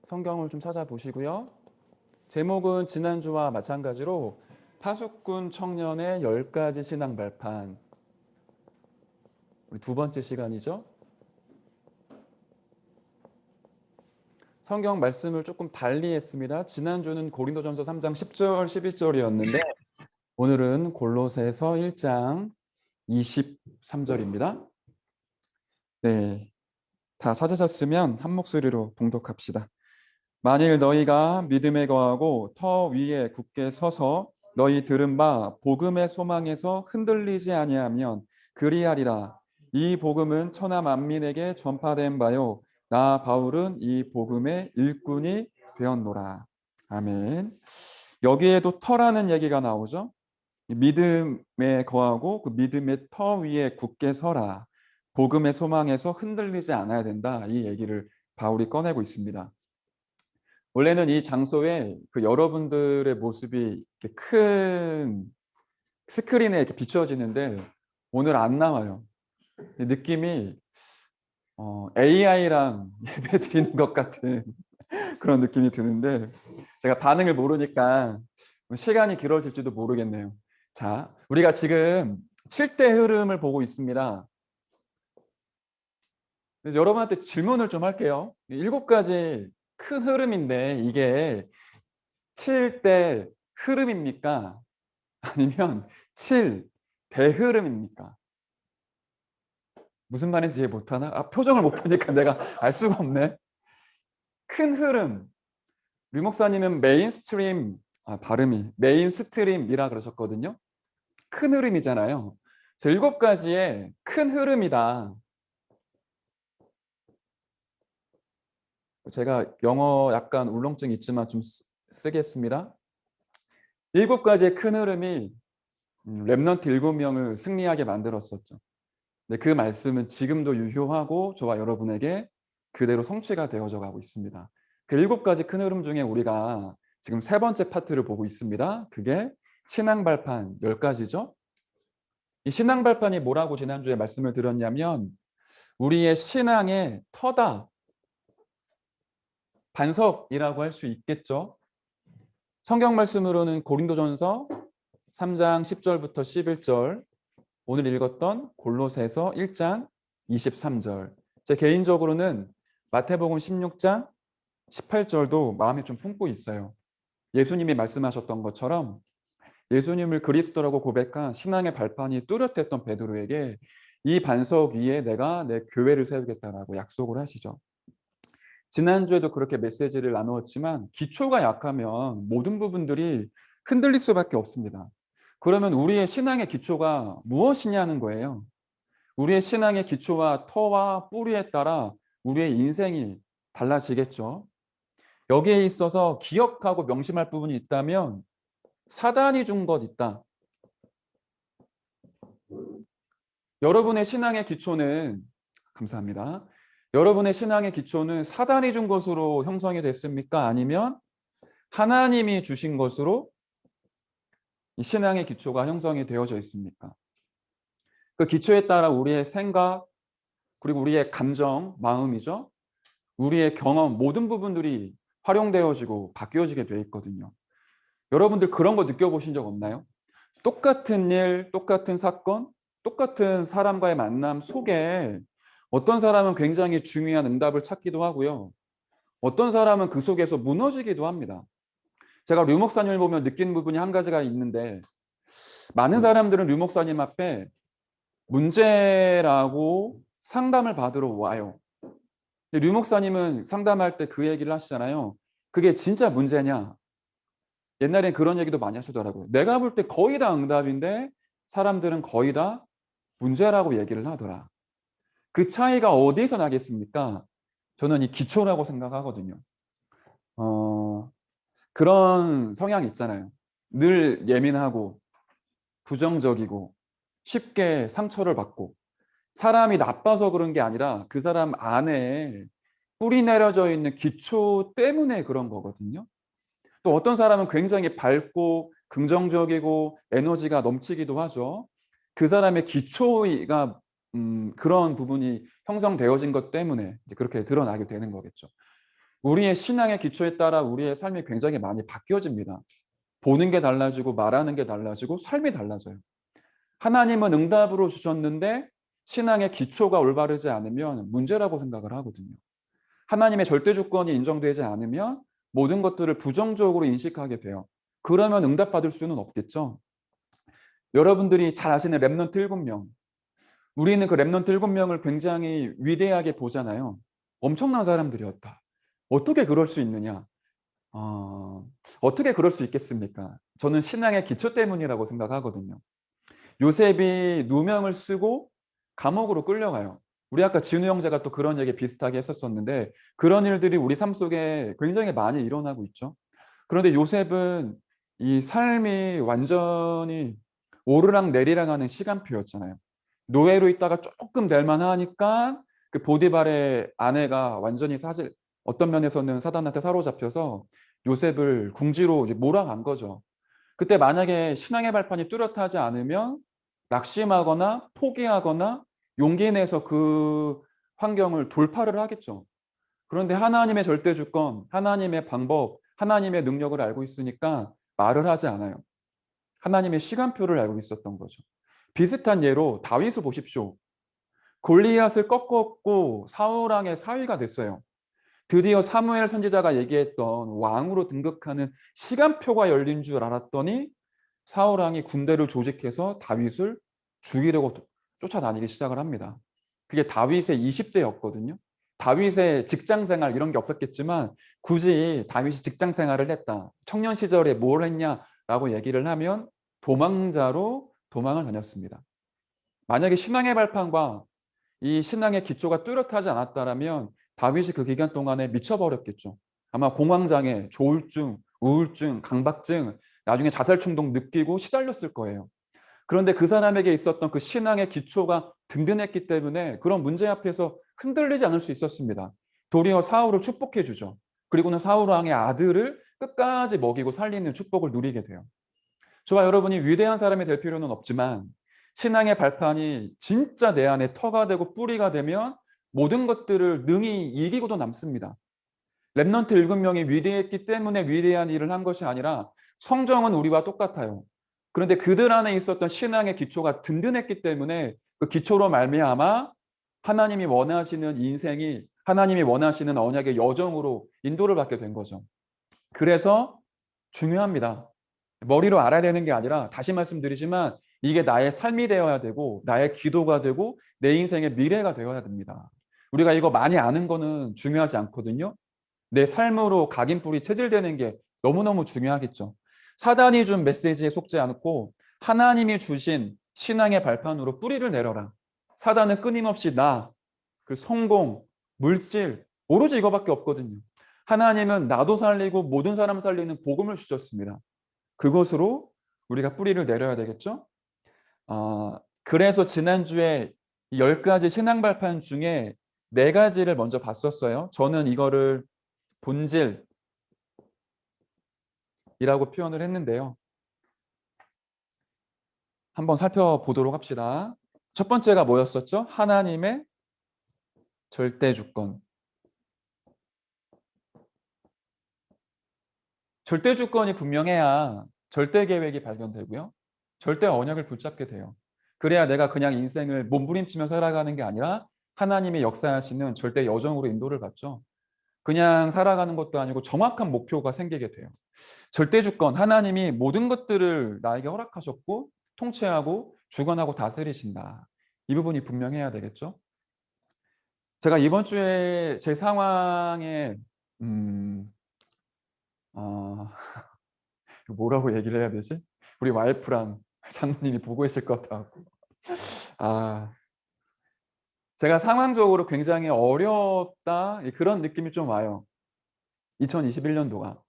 성경을 좀 찾아보시고요. 제목은 지난주와 마찬가지로 파수꾼 청년의 10가지 신앙 발판. 우리 두 번째 시간이죠. 성경 말씀을 조금 달리 했습니다. 지난주는 고린도전서 3장 10절, 11절이었는데 오늘은 골로새서 1장 23절입니다. 네, 다 찾으셨으면 한 목소리로 봉독합시다. 만일 너희가 믿음에 거하고 터 위에 굳게 서서 너희 들은 바 복음의 소망에서 흔들리지 아니하면 그리하리라. 이 복음은 천하 만민에게 전파된 바요 나 바울은 이 복음의 일꾼이 되었노라. 아멘. 여기에도 터라는 얘기가 나오죠. 믿음에 거하고 그 믿음의 터 위에 굳게 서라. 복음의 소망에서 흔들리지 않아야 된다. 이 얘기를 바울이 꺼내고 있습니다. 원래는 이 장소에 그 여러분들의 모습이 이렇게 큰 스크린에 이렇게 비춰지는데 오늘 안 나와요. 느낌이 AI랑 예배 드리는 것 같은 그런 느낌이 드는데 제가 반응을 모르니까 시간이 길어질지도 모르겠네요. 자, 우리가 지금 7대 흐름을 보고 있습니다. 그래서 여러분한테 질문을 좀 할게요. 7가지 큰 흐름인데 이게 7대 흐름입니까? 아니면 7 대흐름입니까? 무슨 말인지 이해 못하나? 표정을 못 보니까 내가 알 수가 없네. 큰 흐름. 류 목사님은 메인스트림, 발음이 메인스트림이라 그러셨거든요. 큰 흐름이잖아요. 7가지의 큰 흐름이다. 제가 영어 약간 울렁증 있지만 좀 쓰겠습니다. 7가지의 큰 흐름이 렘넌트 7명을 승리하게 만들었었죠. 네, 그 말씀은 지금도 유효하고 저와 여러분에게 그대로 성취가 되어져 가고 있습니다. 그 7가지 큰 흐름 중에 우리가 지금 세 번째 파트를 보고 있습니다. 그게 신앙 발판 10가지죠. 이 신앙 발판이 뭐라고 지난주에 말씀을 드렸냐면 우리의 신앙의 터다, 반석이라고 할 수 있겠죠. 성경 말씀으로는 고린도전서 3장 10절부터 11절, 오늘 읽었던 골로새서 1장 23절. 제 개인적으로는 마태복음 16장 18절도 마음에 좀 품고 있어요. 예수님이 말씀하셨던 것처럼 예수님을 그리스도라고 고백한 신앙의 발판이 뚜렷했던 베드로에게 이 반석 위에 내가 내 교회를 세우겠다라고 약속을 하시죠. 지난주에도 그렇게 메시지를 나누었지만 기초가 약하면 모든 부분들이 흔들릴 수밖에 없습니다. 그러면 우리의 신앙의 기초가 무엇이냐는 거예요. 우리의 신앙의 기초와 터와 뿌리에 따라 우리의 인생이 달라지겠죠. 여기에 있어서 기억하고 명심할 부분이 있다면 사단이 준 것 있다. 여러분의 신앙의 기초는 감사합니다. 여러분의 신앙의 기초는 사단이 준 것으로 형성이 됐습니까? 아니면 하나님이 주신 것으로 이 신앙의 기초가 형성이 되어져 있습니까? 그 기초에 따라 우리의 생각, 그리고 우리의 감정, 마음이죠. 우리의 경험, 모든 부분들이 활용되어지고 바뀌어지게 돼 있거든요. 여러분들 그런 거 느껴보신 적 없나요? 똑같은 일, 똑같은 사건, 똑같은 사람과의 만남 속에 어떤 사람은 굉장히 중요한 응답을 찾기도 하고요. 어떤 사람은 그 속에서 무너지기도 합니다. 제가 류 목사님을 보면 느낀 부분이 한 가지가 있는데 많은 사람들은 류 목사님 앞에 문제라고 상담을 받으러 와요. 류 목사님은 상담할 때 그 얘기를 하시잖아요. 그게 진짜 문제냐? 옛날엔 그런 얘기도 많이 하시더라고요. 내가 볼 때 거의 다 응답인데 사람들은 거의 다 문제라고 얘기를 하더라. 그 차이가 어디에서 나겠습니까? 저는 이 기초라고 생각하거든요. 어, 그런 성향이 있잖아요. 늘 예민하고 부정적이고 쉽게 상처를 받고 사람이 나빠서 그런 게 아니라 그 사람 안에 뿌리 내려져 있는 기초 때문에 그런 거거든요. 또 어떤 사람은 굉장히 밝고 긍정적이고 에너지가 넘치기도 하죠. 그 사람의 기초가 그런 부분이 형성되어진 것 때문에 이제 그렇게 드러나게 되는 거겠죠. 우리의 신앙의 기초에 따라 우리의 삶이 굉장히 많이 바뀌어집니다. 보는 게 달라지고 말하는 게 달라지고 삶이 달라져요. 하나님은 응답으로 주셨는데 신앙의 기초가 올바르지 않으면 문제라고 생각을 하거든요. 하나님의 절대 주권이 인정되지 않으면 모든 것들을 부정적으로 인식하게 돼요. 그러면 응답받을 수는 없겠죠. 여러분들이 잘 아시는 렘넌트 7명. 우리는 그 렘넌트 7명을 굉장히 위대하게 보잖아요. 엄청난 사람들이었다. 어떻게 그럴 수 있느냐? 어떻게 그럴 수 있겠습니까? 저는 신앙의 기초 때문이라고 생각하거든요. 요셉이 누명을 쓰고 감옥으로 끌려가요. 우리 아까 진우 형제가 또 그런 얘기 비슷하게 했었었는데 그런 일들이 우리 삶 속에 굉장히 많이 일어나고 있죠. 그런데 요셉은 이 삶이 완전히 오르락 내리락 하는 시간표였잖아요. 노예로 있다가 조금 될 만하니까 그 보디발의 아내가 완전히 사실 어떤 면에서는 사단한테 사로잡혀서 요셉을 궁지로 이제 몰아간 거죠. 그때 만약에 신앙의 발판이 뚜렷하지 않으면 낙심하거나 포기하거나 용기 내서 그 환경을 돌파를 하겠죠. 그런데 하나님의 절대 주권, 하나님의 방법, 하나님의 능력을 알고 있으니까 말을 하지 않아요. 하나님의 시간표를 알고 있었던 거죠. 비슷한 예로 다윗을 보십시오. 골리앗을 꺾었고 사울 왕의 사위가 됐어요. 드디어 사무엘 선지자가 얘기했던 왕으로 등극하는 시간표가 열린 줄 알았더니 사울 왕이 군대를 조직해서 다윗을 죽이려고 쫓아다니기 시작을 합니다. 그게 다윗의 20대였거든요. 다윗의 직장 생활 이런 게 없었겠지만 굳이 다윗이 직장 생활을 했다. 청년 시절에 뭘 했냐라고 얘기를 하면 도망자로 도망을 다녔습니다. 만약에 신앙의 발판과 이 신앙의 기초가 뚜렷하지 않았다라면 다윗이 그 기간 동안에 미쳐버렸겠죠. 아마 공황장애, 조울증, 우울증, 강박증, 나중에 자살 충동 느끼고 시달렸을 거예요. 그런데 그 사람에게 있었던 그 신앙의 기초가 든든했기 때문에 그런 문제 앞에서 흔들리지 않을 수 있었습니다. 도리어 사울을 축복해 주죠. 그리고는 사울 왕의 아들을 끝까지 먹이고 살리는 축복을 누리게 돼요. 저와 여러분이 위대한 사람이 될 필요는 없지만 신앙의 발판이 진짜 내 안에 터가 되고 뿌리가 되면 모든 것들을 능히 이기고도 남습니다. 렘넌트 7명이 위대했기 때문에 위대한 일을 한 것이 아니라 성정은 우리와 똑같아요. 그런데 그들 안에 있었던 신앙의 기초가 든든했기 때문에 그 기초로 말미암아 하나님이 원하시는 인생이 하나님이 원하시는 언약의 여정으로 인도를 받게 된 거죠. 그래서 중요합니다. 머리로 알아야 되는 게 아니라 다시 말씀드리지만 이게 나의 삶이 되어야 되고 나의 기도가 되고 내 인생의 미래가 되어야 됩니다. 우리가 이거 많이 아는 거는 중요하지 않거든요. 내 삶으로 각인뿔이 체질되는 게 너무너무 중요하겠죠. 사단이 준 메시지에 속지 않고 하나님이 주신 신앙의 발판으로 뿌리를 내려라. 사단은 끊임없이 그 성공, 물질, 오로지 이거밖에 없거든요. 하나님은 나도 살리고 모든 사람 살리는 복음을 주셨습니다. 그것으로 우리가 뿌리를 내려야 되겠죠. 그래서 지난주에 10가지 신앙 발판 중에 4가지를 먼저 봤었어요. 저는 이거를 본질이라고 표현을 했는데요. 한번 살펴보도록 합시다. 첫 번째가 뭐였었죠? 하나님의 절대 주권. 절대 주권이 분명해야 절대 계획이 발견되고요. 절대 언약을 붙잡게 돼요. 그래야 내가 그냥 인생을 몸부림치며 살아가는 게 아니라 하나님이 역사하시는 절대 여정으로 인도를 받죠. 그냥 살아가는 것도 아니고 정확한 목표가 생기게 돼요. 절대 주권, 하나님이 모든 것들을 나에게 허락하셨고 통치하고 주관하고 다스리신다. 이 부분이 분명해야 되겠죠. 제가 이번 주에 제 상황에 어, 뭐라고 얘기를 해야 되지? 우리 와이프랑 장모님이 보고 있을 것 같아갖고 제가 상황적으로 굉장히 어렵다 그런 느낌이 좀 와요. 2021년도가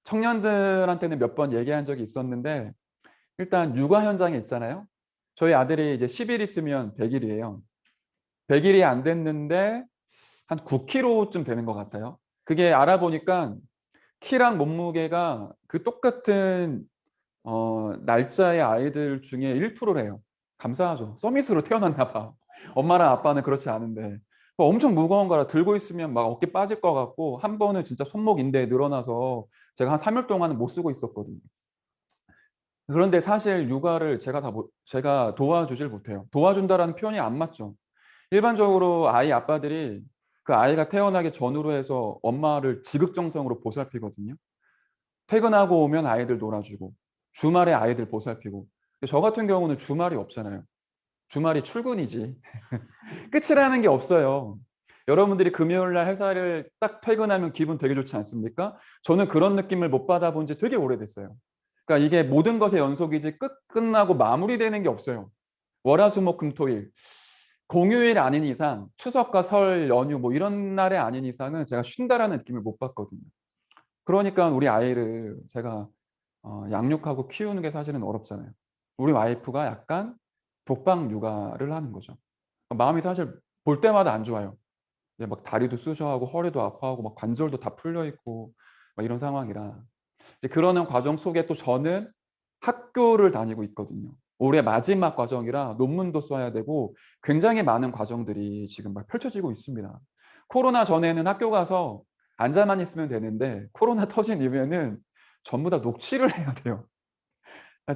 청년들한테는 몇 번 얘기한 적이 있었는데 일단 육아 현장에 있잖아요. 저희 아들이 이제 10일 있으면 100일이에요. 100일이 안 됐는데 한 9kg쯤 되는 것 같아요. 그게 알아보니까 키랑 몸무게가 그 똑같은 날짜의 아이들 중에 1%래요. 감사하죠. 서밋으로 태어났나 봐. 엄마랑 아빠는 그렇지 않은데. 엄청 무거운 거라 들고 있으면 막 어깨 빠질 것 같고 한 번은 진짜 손목 인대에 늘어나서 제가 한 3일 동안은 못 쓰고 있었거든요. 그런데 사실 육아를 제가 도와주질 못해요. 도와준다라는 표현이 안 맞죠. 일반적으로 아이 아빠들이 그 아이가 태어나기 전후로 해서 엄마를 지극정성으로 보살피거든요. 퇴근하고 오면 아이들 놀아주고 주말에 아이들 보살피고. 저 같은 경우는 주말이 없잖아요. 주말이 출근이지. 끝이라는 게 없어요. 여러분들이 금요일 날 회사를 딱 퇴근하면 기분 되게 좋지 않습니까? 저는 그런 느낌을 못 받아본 지 되게 오래됐어요. 그러니까 이게 모든 것의 연속이지 끝나고 마무리되는 게 없어요. 월화수목금토일 공휴일 아닌 이상 추석과 설 연휴 뭐 이런 날에 아닌 이상은 제가 쉰다라는 느낌을 못 받거든요. 그러니까 우리 아이를 제가 양육하고 키우는 게 사실은 어렵잖아요. 우리 와이프가 약간 독박 육아를 하는 거죠. 마음이 사실 볼 때마다 안 좋아요. 이제 막 다리도 쑤셔하고 허리도 아파하고 막 관절도 다 풀려 있고 막 이런 상황이라 이제 그러는 과정 속에 또 저는 학교를 다니고 있거든요. 올해 마지막 과정이라 논문도 써야 되고 굉장히 많은 과정들이 지금 막 펼쳐지고 있습니다. 코로나 전에는 학교 가서 앉아만 있으면 되는데 코로나 터진 이후에는 전부 다 녹취를 해야 돼요.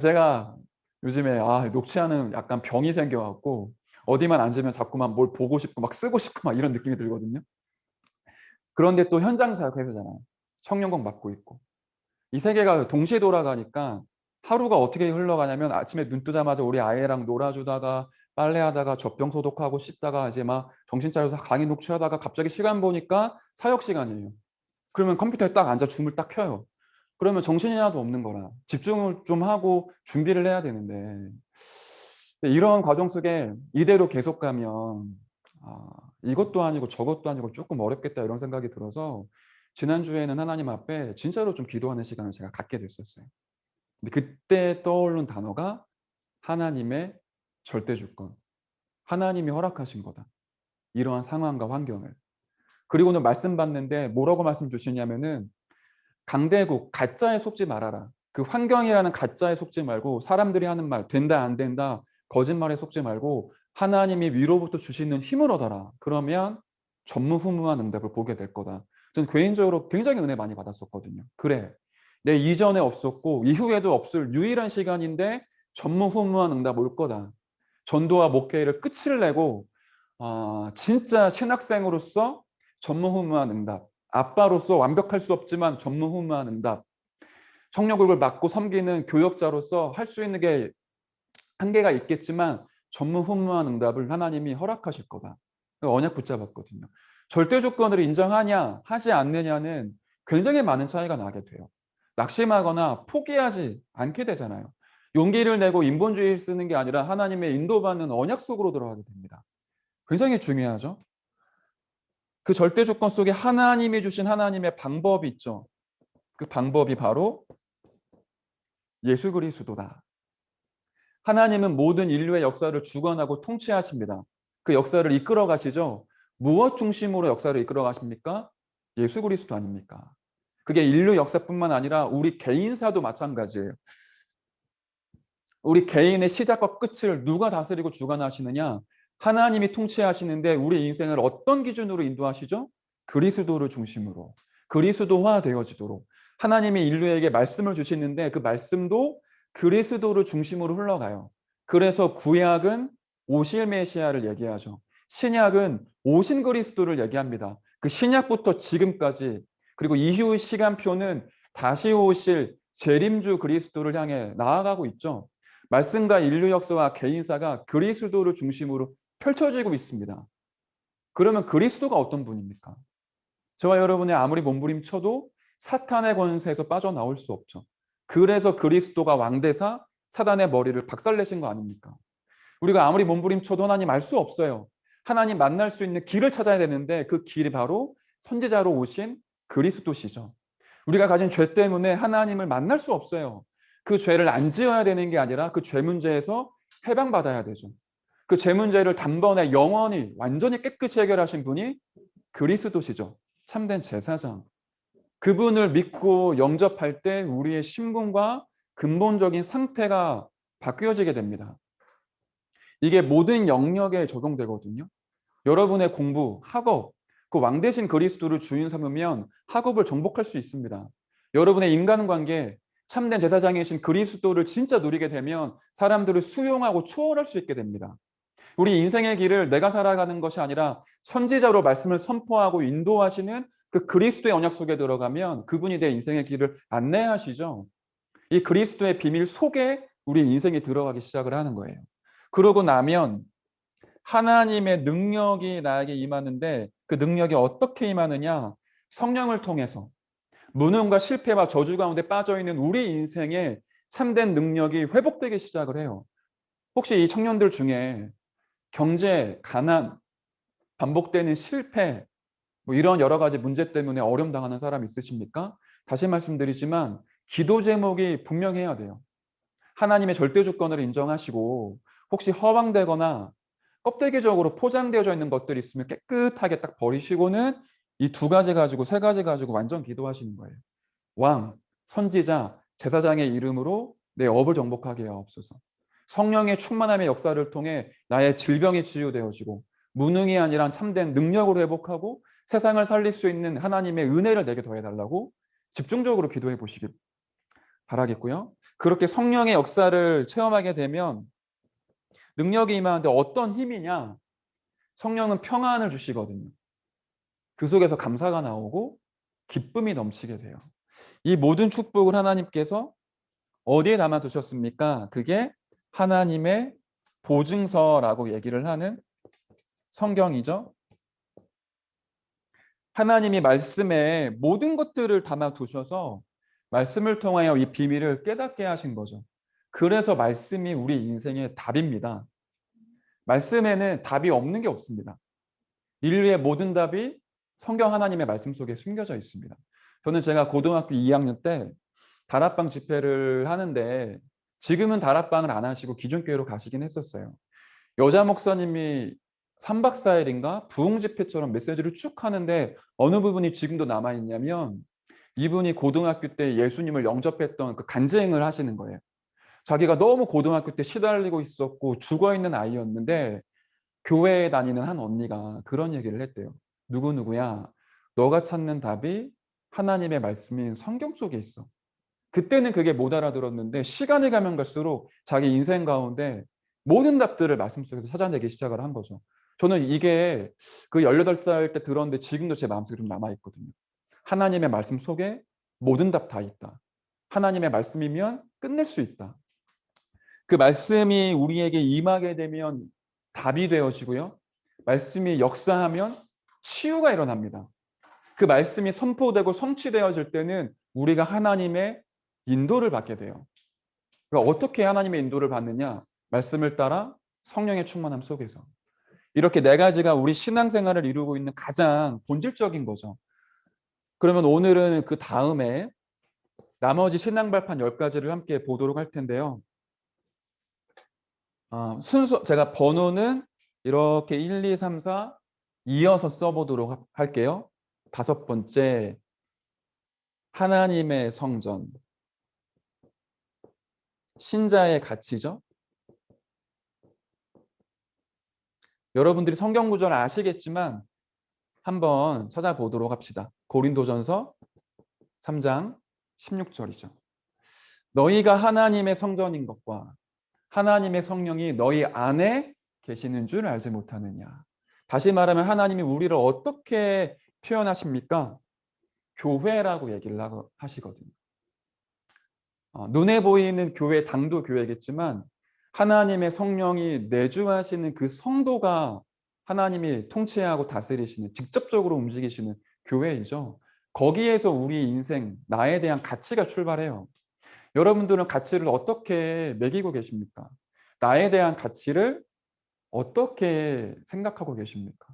제가 요즘에 녹취하는 약간 병이 생겨 갖고 어디만 앉으면 자꾸만 뭘 보고 싶고 막 쓰고 싶고 막 이런 느낌이 들거든요. 그런데 또 현장 사역 회사잖아요. 청년국 맡고 있고. 이 세계가 동시에 돌아가니까 하루가 어떻게 흘러가냐면 아침에 눈 뜨자마자 우리 아이랑 놀아주다가 빨래하다가 젖병 소독하고 씻다가 이제 막 정신 차려서 강의 녹취하다가 갑자기 시간 보니까 사역 시간이에요. 그러면 컴퓨터에 딱 앉아 줌을 딱 켜요. 그러면 정신이 하나도 없는 거라 집중을 좀 하고 준비를 해야 되는데 이런 과정 속에 이대로 계속 가면 이것도 아니고 저것도 아니고 조금 어렵겠다 이런 생각이 들어서 지난주에는 하나님 앞에 진짜로 좀 기도하는 시간을 제가 갖게 됐었어요. 근데 그때 떠오른 단어가 하나님의 절대 주권, 하나님이 허락하신 거다. 이러한 상황과 환경을. 그리고는 말씀 받는데 뭐라고 말씀 주시냐면은 강대국 가짜에 속지 말아라. 그 환경이라는 가짜에 속지 말고 사람들이 하는 말 된다 안 된다 거짓말에 속지 말고 하나님이 위로부터 주시는 힘을 얻어라. 그러면 전무후무한 응답을 보게 될 거다. 저는 개인적으로 굉장히 은혜 많이 받았었거든요. 그래. 내 이전에 없었고 이후에도 없을 유일한 시간인데 전무후무한 응답 올 거다. 전도와 목회를 끝을 내고 진짜 신학생으로서 전무후무한 응답. 아빠로서 완벽할 수 없지만 전무후무한 응답. 청년국을 맡고 섬기는 교역자로서 할 수 있는 게 한계가 있겠지만 전무후무한 응답을 하나님이 허락하실 거다. 언약 붙잡았거든요. 절대 조건을 인정하냐 하지 않느냐는 굉장히 많은 차이가 나게 돼요. 낙심하거나 포기하지 않게 되잖아요. 용기를 내고 인본주의를 쓰는 게 아니라 하나님의 인도받는 언약 속으로 들어가게 됩니다. 굉장히 중요하죠. 그 절대 조건 속에 하나님이 주신 하나님의 방법이 있죠. 그 방법이 바로 예수 그리스도다. 하나님은 모든 인류의 역사를 주관하고 통치하십니다. 그 역사를 이끌어 가시죠. 무엇 중심으로 역사를 이끌어 가십니까? 예수 그리스도 아닙니까? 그게 인류 역사뿐만 아니라 우리 개인사도 마찬가지예요. 우리 개인의 시작과 끝을 누가 다스리고 주관하시느냐? 하나님이 통치하시는데 우리 인생을 어떤 기준으로 인도하시죠? 그리스도를 중심으로. 그리스도화 되어지도록. 하나님이 인류에게 말씀을 주시는데 그 말씀도 그리스도를 중심으로 흘러가요. 그래서 구약은 오실 메시아를 얘기하죠. 신약은 오신 그리스도를 얘기합니다. 그 신약부터 지금까지 그리고 이후 시간표는 다시 오실 재림주 그리스도를 향해 나아가고 있죠. 말씀과 인류 역사와 개인사가 그리스도를 중심으로 펼쳐지고 있습니다. 그러면 그리스도가 어떤 분입니까? 저와 여러분이 아무리 몸부림쳐도 사탄의 권세에서 빠져나올 수 없죠. 그래서 그리스도가 왕대사 사단의 머리를 박살내신 거 아닙니까? 우리가 아무리 몸부림쳐도 하나님 알 수 없어요. 하나님 만날 수 있는 길을 찾아야 되는데 그 길이 바로 선지자로 오신 그리스도시죠. 우리가 가진 죄 때문에 하나님을 만날 수 없어요. 그 죄를 안 지어야 되는 게 아니라 그 죄 문제에서 해방받아야 되죠. 그 죄 문제를 단번에 영원히 완전히 깨끗이 해결하신 분이 그리스도시죠. 참된 제사장. 그분을 믿고 영접할 때 우리의 신분과 근본적인 상태가 바뀌어지게 됩니다. 이게 모든 영역에 적용되거든요. 여러분의 공부, 학업, 그 왕 대신 그리스도를 주인 삼으면 학업을 정복할 수 있습니다. 여러분의 인간관계, 참된 제사장이신 그리스도를 진짜 누리게 되면 사람들을 수용하고 초월할 수 있게 됩니다. 우리 인생의 길을 내가 살아가는 것이 아니라 선지자로 말씀을 선포하고 인도하시는 그 그리스도의 언약 속에 들어가면 그분이 내 인생의 길을 안내하시죠. 이 그리스도의 비밀 속에 우리 인생이 들어가기 시작을 하는 거예요. 그러고 나면 하나님의 능력이 나에게 임하는데 그 능력이 어떻게 임하느냐? 성령을 통해서 무능과 실패와 저주 가운데 빠져 있는 우리 인생에 참된 능력이 회복되기 시작을 해요. 혹시 이 청년들 중에 경제, 가난, 반복되는 실패, 뭐 이런 여러 가지 문제 때문에 어려움 당하는 사람 있으십니까? 다시 말씀드리지만 기도 제목이 분명해야 돼요. 하나님의 절대 주권을 인정하시고 혹시 허황되거나 껍데기적으로 포장되어져 있는 것들이 있으면 깨끗하게 딱 버리시고는 이 두 가지 가지고 세 가지 가지고 완전 기도하시는 거예요. 왕, 선지자, 제사장의 이름으로 내 업을 정복하게 하옵소서. 성령의 충만함의 역사를 통해 나의 질병이 치유되어지고 무능이 아니라 참된 능력으로 회복하고 세상을 살릴 수 있는 하나님의 은혜를 내게 더해달라고 집중적으로 기도해 보시길 바라겠고요. 그렇게 성령의 역사를 체험하게 되면 능력이 임하는데 어떤 힘이냐? 성령은 평안을 주시거든요. 그 속에서 감사가 나오고 기쁨이 넘치게 돼요. 이 모든 축복을 하나님께서 어디에 담아두셨습니까? 그게 하나님의 보증서라고 얘기를 하는 성경이죠. 하나님이 말씀에 모든 것들을 담아두셔서 말씀을 통하여 이 비밀을 깨닫게 하신 거죠. 그래서 말씀이 우리 인생의 답입니다. 말씀에는 답이 없는 게 없습니다. 인류의 모든 답이 성경 하나님의 말씀 속에 숨겨져 있습니다. 저는 제가 고등학교 2학년 때 다락방 집회를 하는데 지금은 다락방을 안 하시고 기존교회로 가시긴 했었어요. 여자 목사님이 3박 4일인가 부흥 집회처럼 메시지를 쭉 하는데 어느 부분이 지금도 남아있냐면 이분이 고등학교 때 예수님을 영접했던 그 간증을 하시는 거예요. 자기가 너무 고등학교 때 시달리고 있었고 죽어있는 아이였는데 교회에 다니는 한 언니가 그런 얘기를 했대요. 누구누구야, 너가 찾는 답이 하나님의 말씀인 성경 속에 있어. 그때는 그게 못 알아들었는데 시간이 가면 갈수록 자기 인생 가운데 모든 답들을 말씀 속에서 찾아내기 시작을 한 거죠. 저는 이게 그 18살 때 들었는데 지금도 제 마음속에 좀 남아있거든요. 하나님의 말씀 속에 모든 답 다 있다. 하나님의 말씀이면 끝낼 수 있다. 그 말씀이 우리에게 임하게 되면 답이 되어지고요. 말씀이 역사하면 치유가 일어납니다. 그 말씀이 선포되고 성취되어질 때는 우리가 하나님의 인도를 받게 돼요. 그러니까 어떻게 하나님의 인도를 받느냐? 말씀을 따라 성령의 충만함 속에서. 이렇게 네 가지가 우리 신앙생활을 이루고 있는 가장 본질적인 거죠. 그러면 오늘은 그 다음에 나머지 신앙 발판 10가지를 함께 보도록 할 텐데요. 순서 제가 번호는 이렇게 1, 2, 3, 4 이어서 써보도록 할게요. 5번째, 하나님의 성전. 신자의 가치죠. 여러분들이 성경 구절 아시겠지만 한번 찾아보도록 합시다. 고린도전서 3장 16절이죠. 너희가 하나님의 성전인 것과 하나님의 성령이 너희 안에 계시는 줄 알지 못하느냐. 다시 말하면 하나님이 우리를 어떻게 표현하십니까? 교회라고 얘기를 하시거든요. 눈에 보이는 교회, 당도 교회겠지만 하나님의 성령이 내주하시는 그 성도가 하나님이 통치하고 다스리시는, 직접적으로 움직이시는 교회이죠. 거기에서 우리 인생, 나에 대한 가치가 출발해요. 여러분들은 가치를 어떻게 매기고 계십니까? 나에 대한 가치를 어떻게 생각하고 계십니까?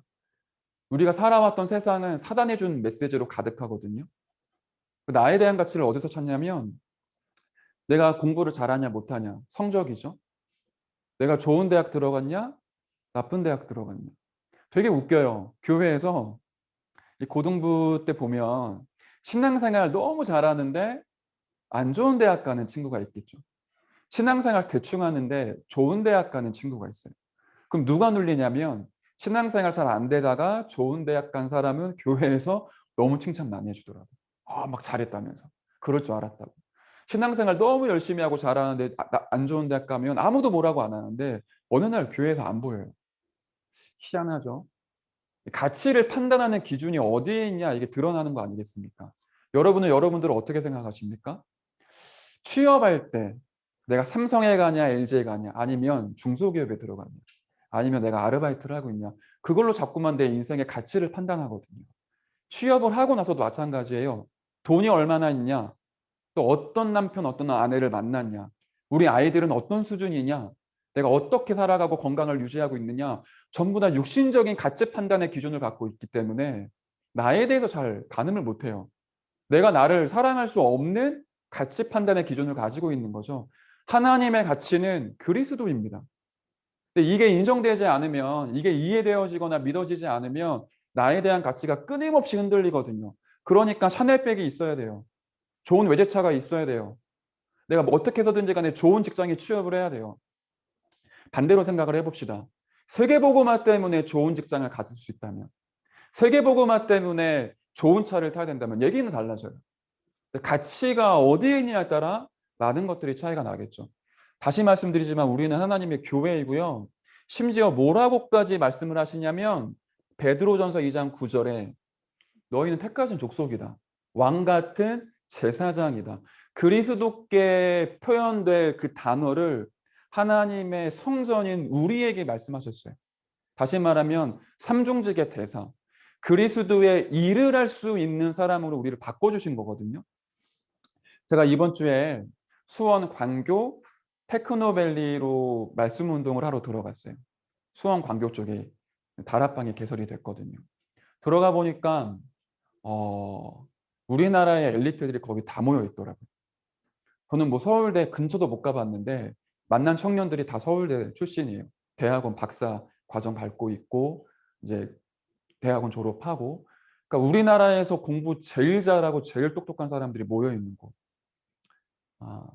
우리가 살아왔던 세상은 사단이 준 메시지로 가득하거든요. 나에 대한 가치를 어디서 찾냐면 내가 공부를 잘하냐 못하냐, 성적이죠. 내가 좋은 대학 들어갔냐, 나쁜 대학 들어갔냐. 되게 웃겨요. 교회에서 이 고등부 때 보면 신앙생활 너무 잘하는데 안 좋은 대학 가는 친구가 있겠죠. 신앙생활 대충 하는데 좋은 대학 가는 친구가 있어요. 그럼 누가 눌리냐면 신앙생활 잘 안 되다가 좋은 대학 간 사람은 교회에서 너무 칭찬 많이 해주더라고요. 막 잘했다면서. 그럴 줄 알았다고. 신앙생활 너무 열심히 하고 잘하는데 안 좋은 대학 가면 아무도 뭐라고 안 하는데 어느 날 교회에서 안 보여요. 희한하죠. 가치를 판단하는 기준이 어디에 있냐 이게 드러나는 거 아니겠습니까? 여러분들은 어떻게 생각하십니까? 취업할 때 내가 삼성에 가냐 LG에 가냐 아니면 중소기업에 들어가냐 아니면 내가 아르바이트를 하고 있냐 그걸로 자꾸만 내 인생의 가치를 판단하거든요. 취업을 하고 나서도 마찬가지예요. 돈이 얼마나 있냐 또 어떤 남편 어떤 아내를 만났냐 우리 아이들은 어떤 수준이냐 내가 어떻게 살아가고 건강을 유지하고 있느냐 전부 다 육신적인 가치 판단의 기준을 갖고 있기 때문에 나에 대해서 잘 가늠을 못해요. 내가 나를 사랑할 수 없는 가치 판단의 기준을 가지고 있는 거죠. 하나님의 가치는 그리스도입니다. 근데 이게 인정되지 않으면 이게 이해되어지거나 믿어지지 않으면 나에 대한 가치가 끊임없이 흔들리거든요. 그러니까 샤넬백이 있어야 돼요. 좋은 외제차가 있어야 돼요. 내가 뭐 어떻게 해서든지 간에 좋은 직장에 취업을 해야 돼요. 반대로 생각을 해봅시다. 세계복음화 때문에 좋은 직장을 가질 수 있다면 세계복음화 때문에 좋은 차를 타야 된다면 얘기는 달라져요. 가치가 어디에 있냐에 따라 많은 것들이 차이가 나겠죠. 다시 말씀드리지만 우리는 하나님의 교회이고요. 심지어 뭐라고까지 말씀을 하시냐면 베드로전서 2장 9절에 너희는 택하신 족속이다. 왕 같은 제사장이다. 그리스도께 표현될 그 단어를 하나님의 성전인 우리에게 말씀하셨어요. 다시 말하면 삼중직의 대사. 그리스도의 일을 할 수 있는 사람으로 우리를 바꿔주신 거거든요. 제가 이번 주에 수원 광교 테크노밸리로 말씀 운동을 하러 들어갔어요. 수원 광교 쪽에 다락방이 개설이 됐거든요. 들어가 보니까 우리나라의 엘리트들이 거기 다 모여 있더라고요. 저는 뭐 서울대 근처도 못 가봤는데 만난 청년들이 다 서울대 출신이에요. 대학원 박사 과정 밟고 있고 이제 대학원 졸업하고 그러니까 우리나라에서 공부 제일 잘하고 제일 똑똑한 사람들이 모여 있는 곳.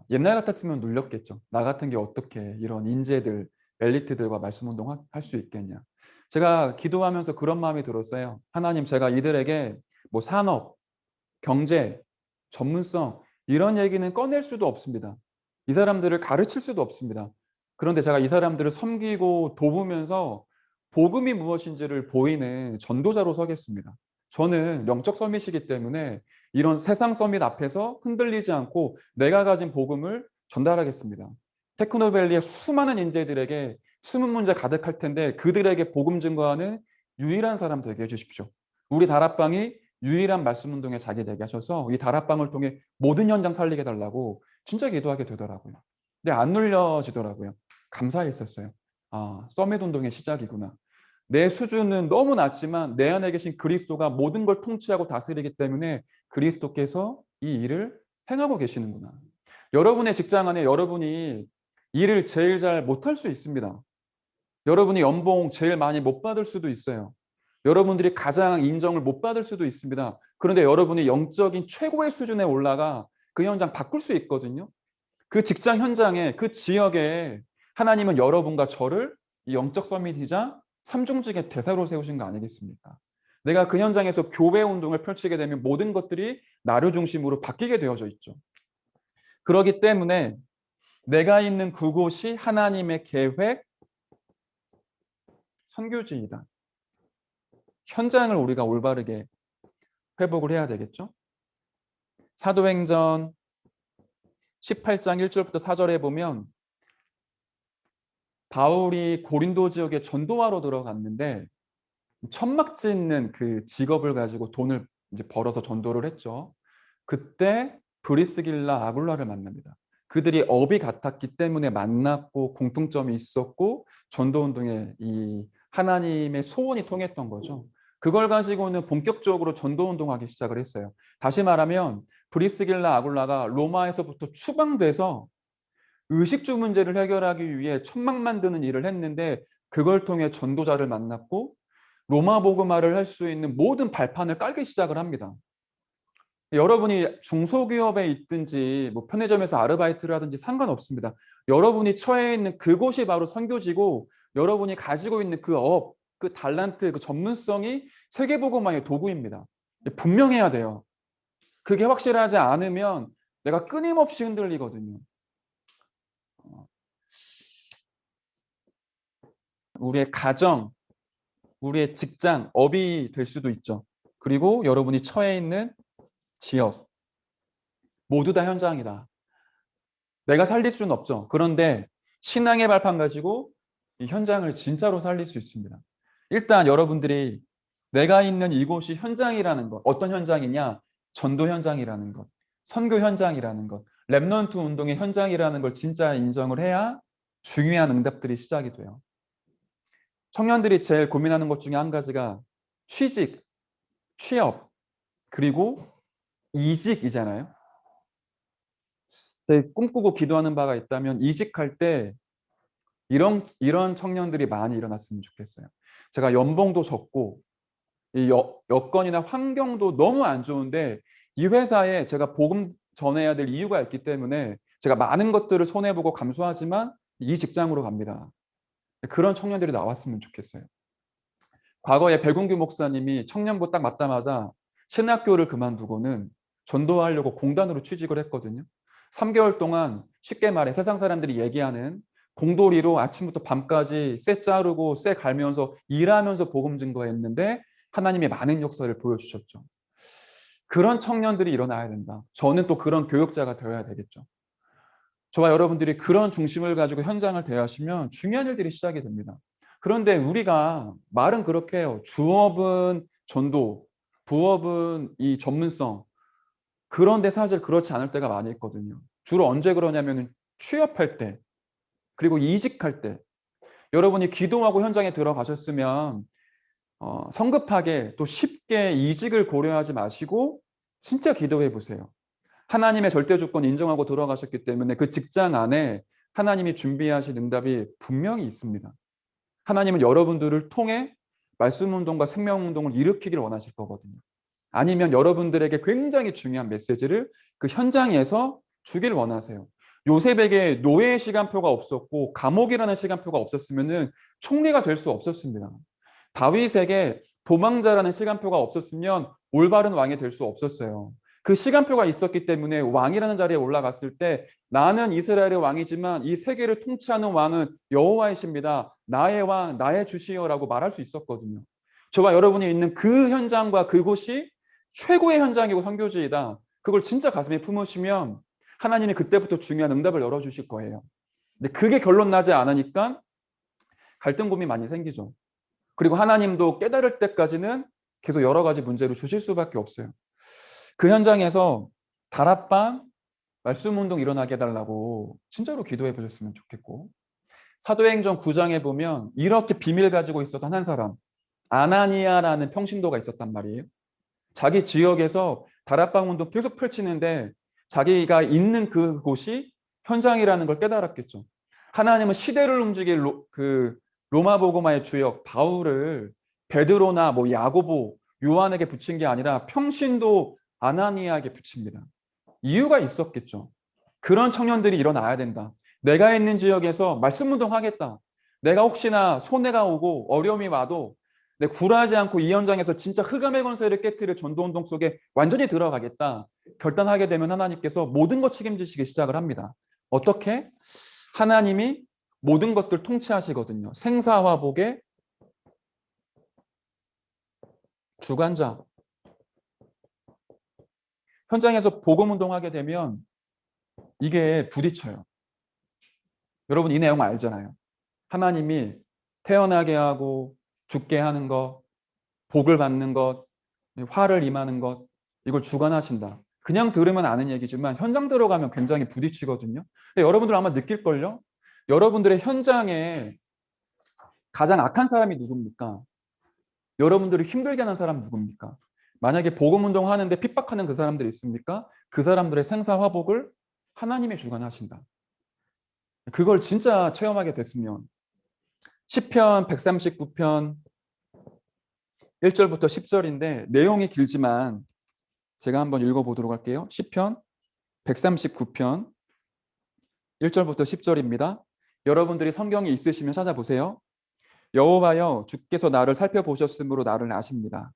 옛날 같았으면 눌렸겠죠. 나 같은 게 어떻게 이런 인재들, 엘리트들과 말씀 운동 할 수 있겠냐. 제가 기도하면서 그런 마음이 들었어요. 하나님, 제가 이들에게 뭐 산업, 경제, 전문성 이런 얘기는 꺼낼 수도 없습니다. 이 사람들을 가르칠 수도 없습니다. 그런데 제가 이 사람들을 섬기고 돕으면서 복음이 무엇인지를 보이는 전도자로 서겠습니다. 저는 영적 서밋이기 때문에 이런 세상 서밋 앞에서 흔들리지 않고 내가 가진 복음을 전달하겠습니다. 테크노밸리의 수많은 인재들에게 숨은 문제 가득할 텐데 그들에게 복음 증거하는 유일한 사람 되게 해주십시오. 우리 다락방이 유일한 말씀 운동의 자기 되게 하셔서 이 다락방을 통해 모든 현장 살리게 해달라고 진짜 기도하게 되더라고요. 근데 안 눌려지더라고요. 감사했었어요. 서밋 운동의 시작이구나. 내 수준은 너무 낮지만 내 안에 계신 그리스도가 모든 걸 통치하고 다스리기 때문에 그리스도께서 이 일을 행하고 계시는구나. 여러분의 직장 안에 여러분이 일을 제일 잘 못할 수 있습니다. 여러분이 연봉 제일 많이 못 받을 수도 있어요. 여러분들이 가장 인정을 못 받을 수도 있습니다. 그런데 여러분이 영적인 최고의 수준에 올라가 그 현장 바꿀 수 있거든요. 그 직장 현장에 그 지역에 하나님은 여러분과 저를 이 영적 서밋이자 삼중직의 대사로 세우신 거 아니겠습니까? 내가 그 현장에서 교회 운동을 펼치게 되면 모든 것들이 나를 중심으로 바뀌게 되어져 있죠. 그렇기 때문에 내가 있는 그곳이 하나님의 계획, 선교지이다. 현장을 우리가 올바르게 회복을 해야 되겠죠. 사도행전 18장 1절부터 4절에 보면 바울이 고린도 지역에 전도하러 들어갔는데 천막 짓는 그 직업을 가지고 돈을 이제 벌어서 전도를 했죠. 그때 브리스길라 아굴라를 만납니다. 그들이 업이 같았기 때문에 만났고 공통점이 있었고 전도운동에 이 하나님의 소원이 통했던 거죠. 그걸 가지고는 본격적으로 전도운동하기 시작을 했어요. 다시 말하면 브리스길라 아굴라가 로마에서부터 추방돼서 의식주 문제를 해결하기 위해 천막 만드는 일을 했는데 그걸 통해 전도자를 만났고 로마 복음화를 할 수 있는 모든 발판을 깔기 시작을 합니다. 여러분이 중소기업에 있든지 뭐 편의점에서 아르바이트를 하든지 상관없습니다. 여러분이 처해 있는 그곳이 바로 선교지고 여러분이 가지고 있는 그 업, 그 달란트, 그 전문성이 세계복음화의 도구입니다. 분명해야 돼요. 그게 확실하지 않으면 내가 끊임없이 흔들리거든요. 우리의 가정, 우리의 직장, 업이 될 수도 있죠. 그리고 여러분이 처해 있는 지역, 모두 다 현장이다. 내가 살릴 수는 없죠. 그런데 신앙의 발판 가지고 이 현장을 진짜로 살릴 수 있습니다. 일단 여러분들이 내가 있는 이곳이 현장이라는 것, 어떤 현장이냐? 전도 현장이라는 것, 선교 현장이라는 것, 렘넌트 운동의 현장이라는 걸 진짜 인정을 해야 중요한 응답들이 시작이 돼요. 청년들이 제일 고민하는 것 중에 한 가지가 취직, 취업, 그리고 이직이잖아요. 꿈꾸고 기도하는 바가 있다면 이직할 때 이런 청년들이 많이 일어났으면 좋겠어요. 제가 연봉도 적고 이 여건이나 환경도 너무 안 좋은데 이 회사에 제가 복음 전해야 될 이유가 있기 때문에 제가 많은 것들을 손해보고 감수하지만 이 직장으로 갑니다. 그런 청년들이 나왔으면 좋겠어요. 과거에 백운규 목사님이 청년부 딱 맞자마자 신학교를 그만두고는 전도하려고 공단으로 취직을 했거든요. 3개월 동안 쉽게 말해 세상 사람들이 얘기하는 공돌이로 아침부터 밤까지 쇠 자르고 쇠 갈면서 일하면서 복음 증거했는데 하나님의 많은 역사를 보여주셨죠. 그런 청년들이 일어나야 된다. 저는 또 그런 교역자가 되어야 되겠죠. 저와 여러분들이 그런 중심을 가지고 현장을 대하시면 중요한 일들이 시작이 됩니다. 그런데 우리가 말은 그렇게 해요. 주업은 전도, 부업은 이 전문성. 그런데 사실 그렇지 않을 때가 많이 있거든요. 주로 언제 그러냐면 취업할 때, 그리고 이직할 때. 여러분이 기도하고 현장에 들어가셨으면 성급하게 또 쉽게 이직을 고려하지 마시고 진짜 기도해 보세요. 하나님의 절대 주권 인정하고 들어가셨기 때문에 그 직장 안에 하나님이 준비하신 응답이 분명히 있습니다. 하나님은 여러분들을 통해 말씀 운동과 생명 운동을 일으키길 원하실 거거든요. 아니면 여러분들에게 굉장히 중요한 메시지를 그 현장에서 주길 원하세요. 요셉에게 노예의 시간표가 없었고 감옥이라는 시간표가 없었으면 총리가 될 수 없었습니다. 다윗에게 도망자라는 시간표가 없었으면 올바른 왕이 될 수 없었어요. 그 시간표가 있었기 때문에 왕이라는 자리에 올라갔을 때 나는 이스라엘의 왕이지만 이 세계를 통치하는 왕은 여호와이십니다. 나의 왕, 나의 주시여라고 말할 수 있었거든요. 저와 여러분이 있는 그 현장과 그곳이 최고의 현장이고 선교지이다. 그걸 진짜 가슴에 품으시면 하나님이 그때부터 중요한 응답을 열어주실 거예요. 근데 그게 결론 나지 않으니까 갈등 고민 많이 생기죠. 그리고 하나님도 깨달을 때까지는 계속 여러 가지 문제를 주실 수밖에 없어요. 그 현장에서 다락방, 말씀 운동 일어나게 해달라고 진짜로 기도해 보셨으면 좋겠고, 사도행전 9장에 보면 이렇게 비밀 가지고 있었던 한 사람, 아나니아라는 평신도가 있었단 말이에요. 자기 지역에서 다락방 운동 계속 펼치는데 자기가 있는 그곳이 현장이라는 걸 깨달았겠죠. 하나님은 시대를 움직일 로마 복음화의 주역 바울을 베드로나 뭐 야고보, 요한에게 붙인 게 아니라 평신도 아나니아에게 붙입니다. 이유가 있었겠죠. 그런 청년들이 일어나야 된다. 내가 있는 지역에서 말씀 운동하겠다. 내가 혹시나 손해가 오고 어려움이 와도 내 굴하지 않고 이 현장에서 진짜 흑암의 권세를 깨트릴 전도운동 속에 완전히 들어가겠다. 결단하게 되면 하나님께서 모든 것 책임지시기 시작을 합니다. 어떻게? 하나님이 모든 것들 통치하시거든요. 생사화복의 주관자. 현장에서 복음운동하게 되면 이게 부딪혀요. 여러분 이 내용 알잖아요. 하나님이 태어나게 하고 죽게 하는 것, 복을 받는 것, 화를 임하는 것, 이걸 주관하신다. 그냥 들으면 아는 얘기지만 현장 들어가면 굉장히 부딪히거든요. 근데 여러분들 아마 느낄걸요? 여러분들의 현장에 가장 악한 사람이 누굽니까? 여러분들을 힘들게 하는 사람 누굽니까? 만약에 복음운동 하는데 핍박하는 그 사람들이 있습니까? 그 사람들의 생사화복을 하나님이 주관하신다. 그걸 진짜 체험하게 됐으면 시편 139편 1절부터 10절인데 내용이 길지만 제가 한번 읽어보도록 할게요. 시편 139편 1절부터 10절입니다. 여러분들이 성경이 있으시면 찾아보세요. 여호와여 주께서 나를 살펴보셨으므로 나를 아십니다.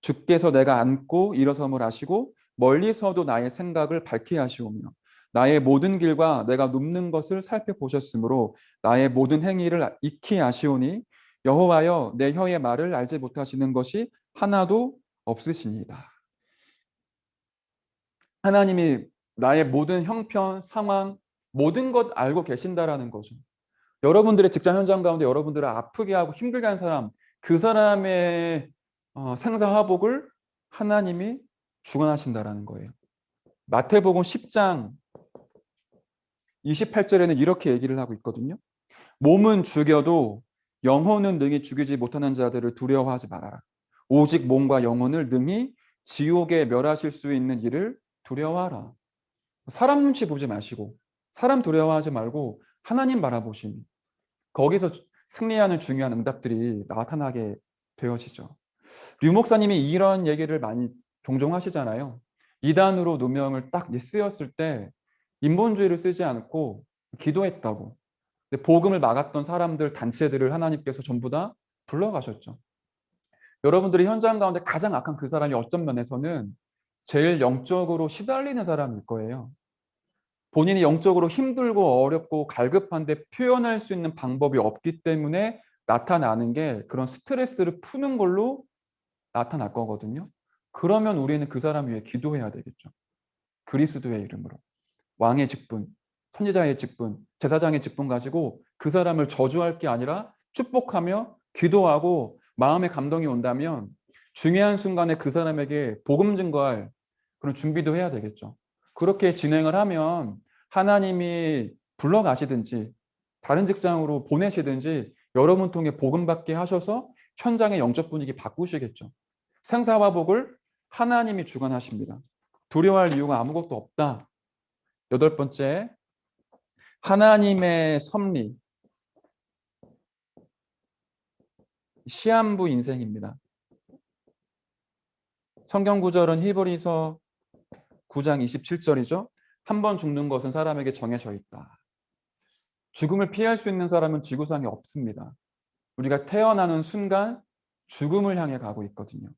주께서 내가 앉고 일어섬을 아시고 멀리서도 나의 생각을 밝게 하시오며 나의 모든 길과 내가 눕는 것을 살펴보셨으므로 나의 모든 행위를 익히 아시오니 여호와여 내 혀의 말을 알지 못하시는 것이 하나도 없으시니이다. 하나님이 나의 모든 형편, 상황, 모든 것 알고 계신다라는 거죠. 여러분들의 직장 현장 가운데 여러분들을 아프게 하고 힘들게 한 사람, 그 사람의 생사화복을 하나님이 주관하신다라는 거예요. 마태복음 10장 28절에는 이렇게 얘기를 하고 있거든요. 몸은 죽여도 영혼은 능히 죽이지 못하는 자들을 두려워하지 말아라. 오직 몸과 영혼을 능히 지옥에 멸하실 수 있는 일을 두려워하라. 사람 눈치 보지 마시고 사람 두려워하지 말고 하나님 바라보시니 거기서 승리하는 중요한 응답들이 나타나게 되어지죠. 류 목사님이 이런 얘기를 많이 종종 하시잖아요. 이단으로 누명을 딱 쓰였을 때 인본주의를 쓰지 않고 기도했다고. 근데 복음을 막았던 사람들, 단체들을 하나님께서 전부 다 불러가셨죠. 여러분들이 현장 가운데 가장 악한 그 사람이 어떤 면에서는 제일 영적으로 시달리는 사람일 거예요. 본인이 영적으로 힘들고 어렵고 갈급한데 표현할 수 있는 방법이 없기 때문에 나타나는 게 그런 스트레스를 푸는 걸로 나타날 거거든요. 그러면 우리는 그 사람 위해 기도해야 되겠죠. 그리스도의 이름으로. 왕의 직분, 선지자의 직분, 제사장의 직분 가지고 그 사람을 저주할 게 아니라 축복하며 기도하고 마음의 감동이 온다면 중요한 순간에 그 사람에게 복음 증거할 그런 준비도 해야 되겠죠. 그렇게 진행을 하면 하나님이 불러가시든지 다른 직장으로 보내시든지 여러분 통해 복음 받게 하셔서 현장의 영적 분위기 바꾸시겠죠. 생사화복을 하나님이 주관하십니다. 두려워할 이유가 아무것도 없다. 여덟 번째, 하나님의 섭리, 시한부 인생입니다. 성경 구절은 히브리서 9장 27절이죠. 한 번 죽는 것은 사람에게 정해져 있다. 죽음을 피할 수 있는 사람은 지구상에 없습니다. 우리가 태어나는 순간 죽음을 향해 가고 있거든요.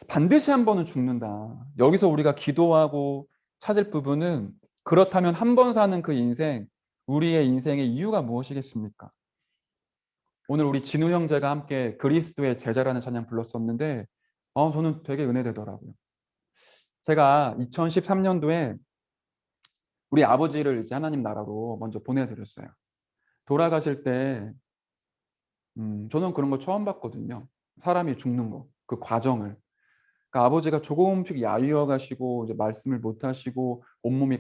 반드시 한 번은 죽는다. 여기서 우리가 기도하고 찾을 부분은 그렇다면 한 번 사는 그 인생, 우리의 인생의 이유가 무엇이겠습니까? 오늘 우리 진우 형제가 함께 그리스도의 제자라는 찬양 불렀었는데 저는 되게 은혜되더라고요. 제가 2013년도에 우리 아버지를 이제 하나님 나라로 먼저 보내드렸어요. 돌아가실 때 저는 그런 거 처음 봤거든요. 사람이 죽는 거, 그 과정을. 그러니까 아버지가 조금씩 야위어 가시고 이제 말씀을 못 하시고 온몸이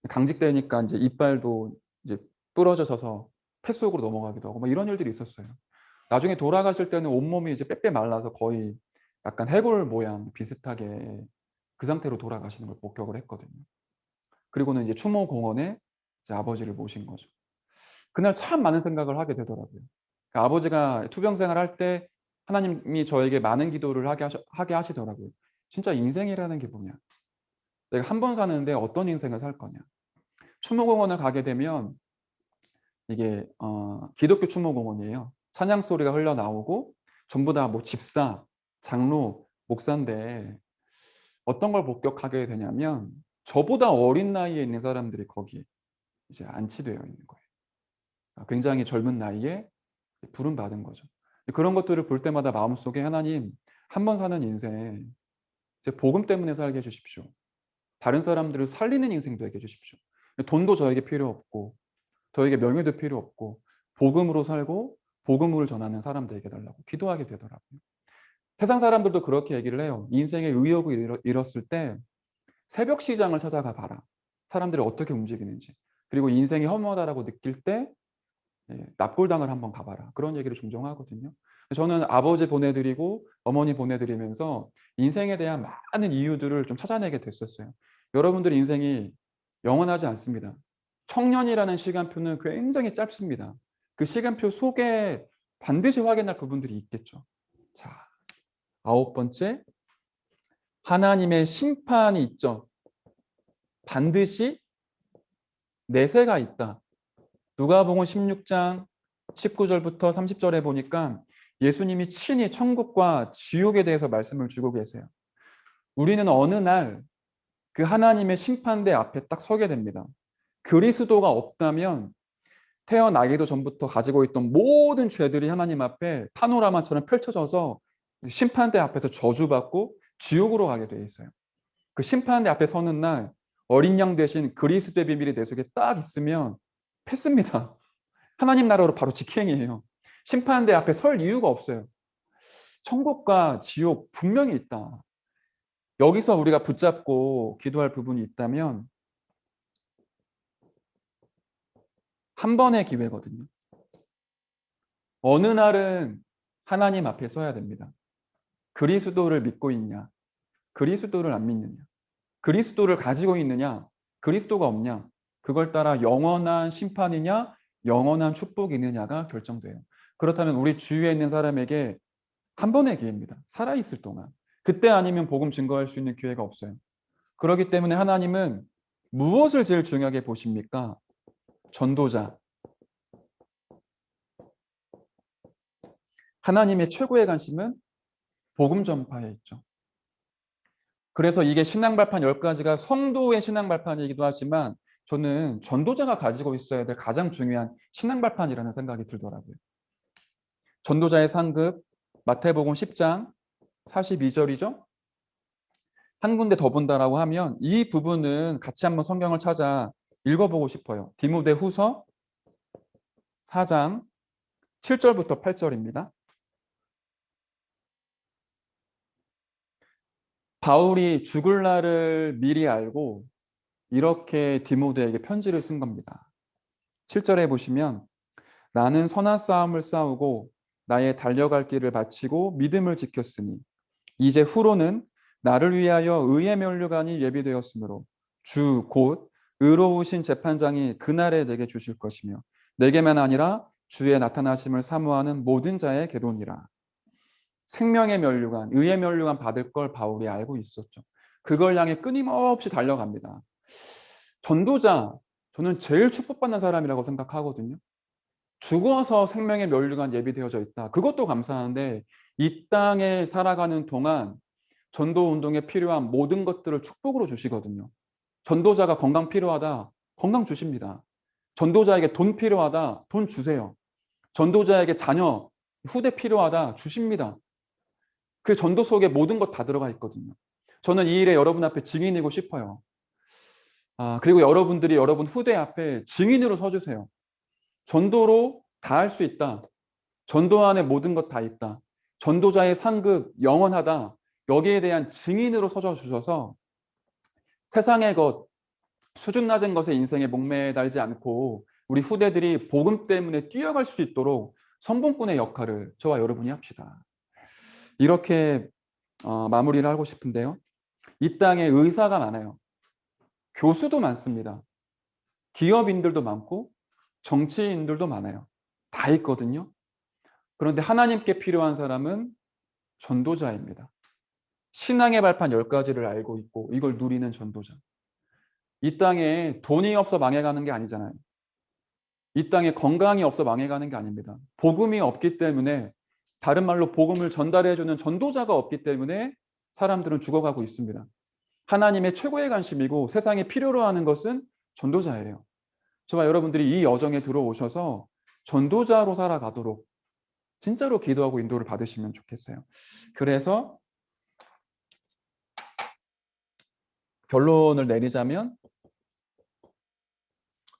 강직되니까 이제 이빨도 이제 부러져서 폐 속으로 넘어가기도 하고 막 이런 일들이 있었어요. 나중에 돌아가실 때는 온몸이 이제 빼빼 말라서 거의 약간 해골 모양 비슷하게 그 상태로 돌아가시는 걸 목격을 했거든요. 그리고는 이제 추모공원에 이제 아버지를 모신 거죠. 그날 참 많은 생각을 하게 되더라고요. 그러니까 아버지가 투병 생활할 때 하나님이 저에게 많은 기도를 하게 하시더라고요. 진짜 인생이라는 게 뭐냐? 내가 한 번 사는데 어떤 인생을 살 거냐? 추모공원을 가게 되면 이게 기독교 추모공원이에요. 찬양 소리가 흘러나오고 전부 다 뭐 집사, 장로, 목사인데 어떤 걸 목격하게 되냐면 저보다 어린 나이에 있는 사람들이 거기 이제 안치되어 있는 거예요. 굉장히 젊은 나이에 부름받은 거죠. 그런 것들을 볼 때마다 마음속에 하나님 한 번 사는 인생 제 복음 때문에 살게 해주십시오. 다른 사람들을 살리는 인생 되게 해주십시오. 돈도 저에게 필요 없고 저에게 명예도 필요 없고 복음으로 살고 복음을 전하는 사람 되게 해달라고 기도하게 되더라고요. 세상 사람들도 그렇게 얘기를 해요. 인생의 의욕을 잃었을 때 새벽 시장을 찾아가 봐라. 사람들이 어떻게 움직이는지. 그리고 인생이 허무하다라고 느낄 때 납골당을 한번 가봐라. 그런 얘기를 종종 하거든요. 저는 아버지 보내드리고 어머니 보내드리면서 인생에 대한 많은 이유들을 좀 찾아내게 됐었어요. 여러분들의 인생이 영원하지 않습니다. 청년이라는 시간표는 굉장히 짧습니다. 그 시간표 속에 반드시 확인할 부분들이 있겠죠. 자, 아홉 번째, 하나님의 심판이 있죠. 반드시 내세가 있다. 누가복음 16장 19절부터 30절에 보니까 예수님이 친히 천국과 지옥에 대해서 말씀을 주고 계세요. 우리는 어느 날 그 하나님의 심판대 앞에 딱 서게 됩니다. 그리스도가 없다면 태어나기도 전부터 가지고 있던 모든 죄들이 하나님 앞에 파노라마처럼 펼쳐져서 심판대 앞에서 저주받고 지옥으로 가게 돼 있어요. 그 심판대 앞에 서는 날 어린 양 대신 그리스도의 비밀이 내 속에 딱 있으면 패습니다. 하나님 나라로 바로 직행이에요. 심판대 앞에 설 이유가 없어요. 천국과 지옥 분명히 있다. 여기서 우리가 붙잡고 기도할 부분이 있다면 한 번의 기회거든요. 어느 날은 하나님 앞에 서야 됩니다. 그리스도를 믿고 있냐? 그리스도를 안 믿느냐? 그리스도를 가지고 있느냐? 그리스도가 없냐? 그걸 따라 영원한 심판이냐? 영원한 축복이 있느냐가 결정돼요. 그렇다면 우리 주위에 있는 사람에게 한 번의 기회입니다. 살아있을 동안. 그때 아니면 복음 증거할 수 있는 기회가 없어요. 그렇기 때문에 하나님은 무엇을 제일 중요하게 보십니까? 전도자. 하나님의 최고의 관심은 복음 전파에 있죠. 그래서 이게 신앙 발판 10가지가 성도의 신앙 발판이기도 하지만 저는 전도자가 가지고 있어야 될 가장 중요한 신앙 발판이라는 생각이 들더라고요. 전도자의 상급 마태복음 10장 42절이죠. 한 군데 더 본다라고 하면 이 부분은 같이 한번 성경을 찾아 읽어보고 싶어요. 디모데후서 4장 7절부터 8절입니다. 바울이 죽을 날을 미리 알고 이렇게 디모데에게 편지를 쓴 겁니다. 7절에 보시면 나는 선한 싸움을 싸우고 나의 달려갈 길을 마치고 믿음을 지켰으니 이제 후로는 나를 위하여 의의 면류관이 예비되었으므로 주 곧 의로우신 재판장이 그날에 내게 주실 것이며 내게만 아니라 주의 나타나심을 사모하는 모든 자의 계론이라. 생명의 면류관, 의의 면류관 받을 걸 바울이 알고 있었죠. 그걸 향해 끊임없이 달려갑니다. 전도자, 저는 제일 축복받는 사람이라고 생각하거든요. 죽어서 생명의 면류관 예비되어져 있다. 그것도 감사한데 이 땅에 살아가는 동안 전도 운동에 필요한 모든 것들을 축복으로 주시거든요. 전도자가 건강 필요하다. 건강 주십니다. 전도자에게 돈 필요하다. 돈 주세요. 전도자에게 자녀, 후대 필요하다. 주십니다. 그 전도 속에 모든 것 다 들어가 있거든요. 저는 이 일에 여러분 앞에 증인이고 싶어요. 그리고 여러분들이 여러분 후대 앞에 증인으로 서주세요. 전도로 다 할 수 있다. 전도 안에 모든 것 다 있다. 전도자의 상급 영원하다. 여기에 대한 증인으로 서져 주셔서 세상의 것, 수준 낮은 것에 인생에 목매달지 않고 우리 후대들이 복음 때문에 뛰어갈 수 있도록 선봉꾼의 역할을 저와 여러분이 합시다. 이렇게 마무리를 하고 싶은데요. 이 땅에 의사가 많아요. 교수도 많습니다. 기업인들도 많고 정치인들도 많아요. 다 있거든요. 그런데 하나님께 필요한 사람은 전도자입니다. 신앙의 발판 10가지를 알고 있고 이걸 누리는 전도자. 이 땅에 돈이 없어 망해가는 게 아니잖아요. 이 땅에 건강이 없어 망해가는 게 아닙니다. 복음이 없기 때문에, 다른 말로 복음을 전달해주는 전도자가 없기 때문에 사람들은 죽어가고 있습니다. 하나님의 최고의 관심이고 세상에 필요로 하는 것은 전도자예요. 저와 여러분들이 이 여정에 들어오셔서 전도자로 살아가도록 진짜로 기도하고 인도를 받으시면 좋겠어요. 그래서 결론을 내리자면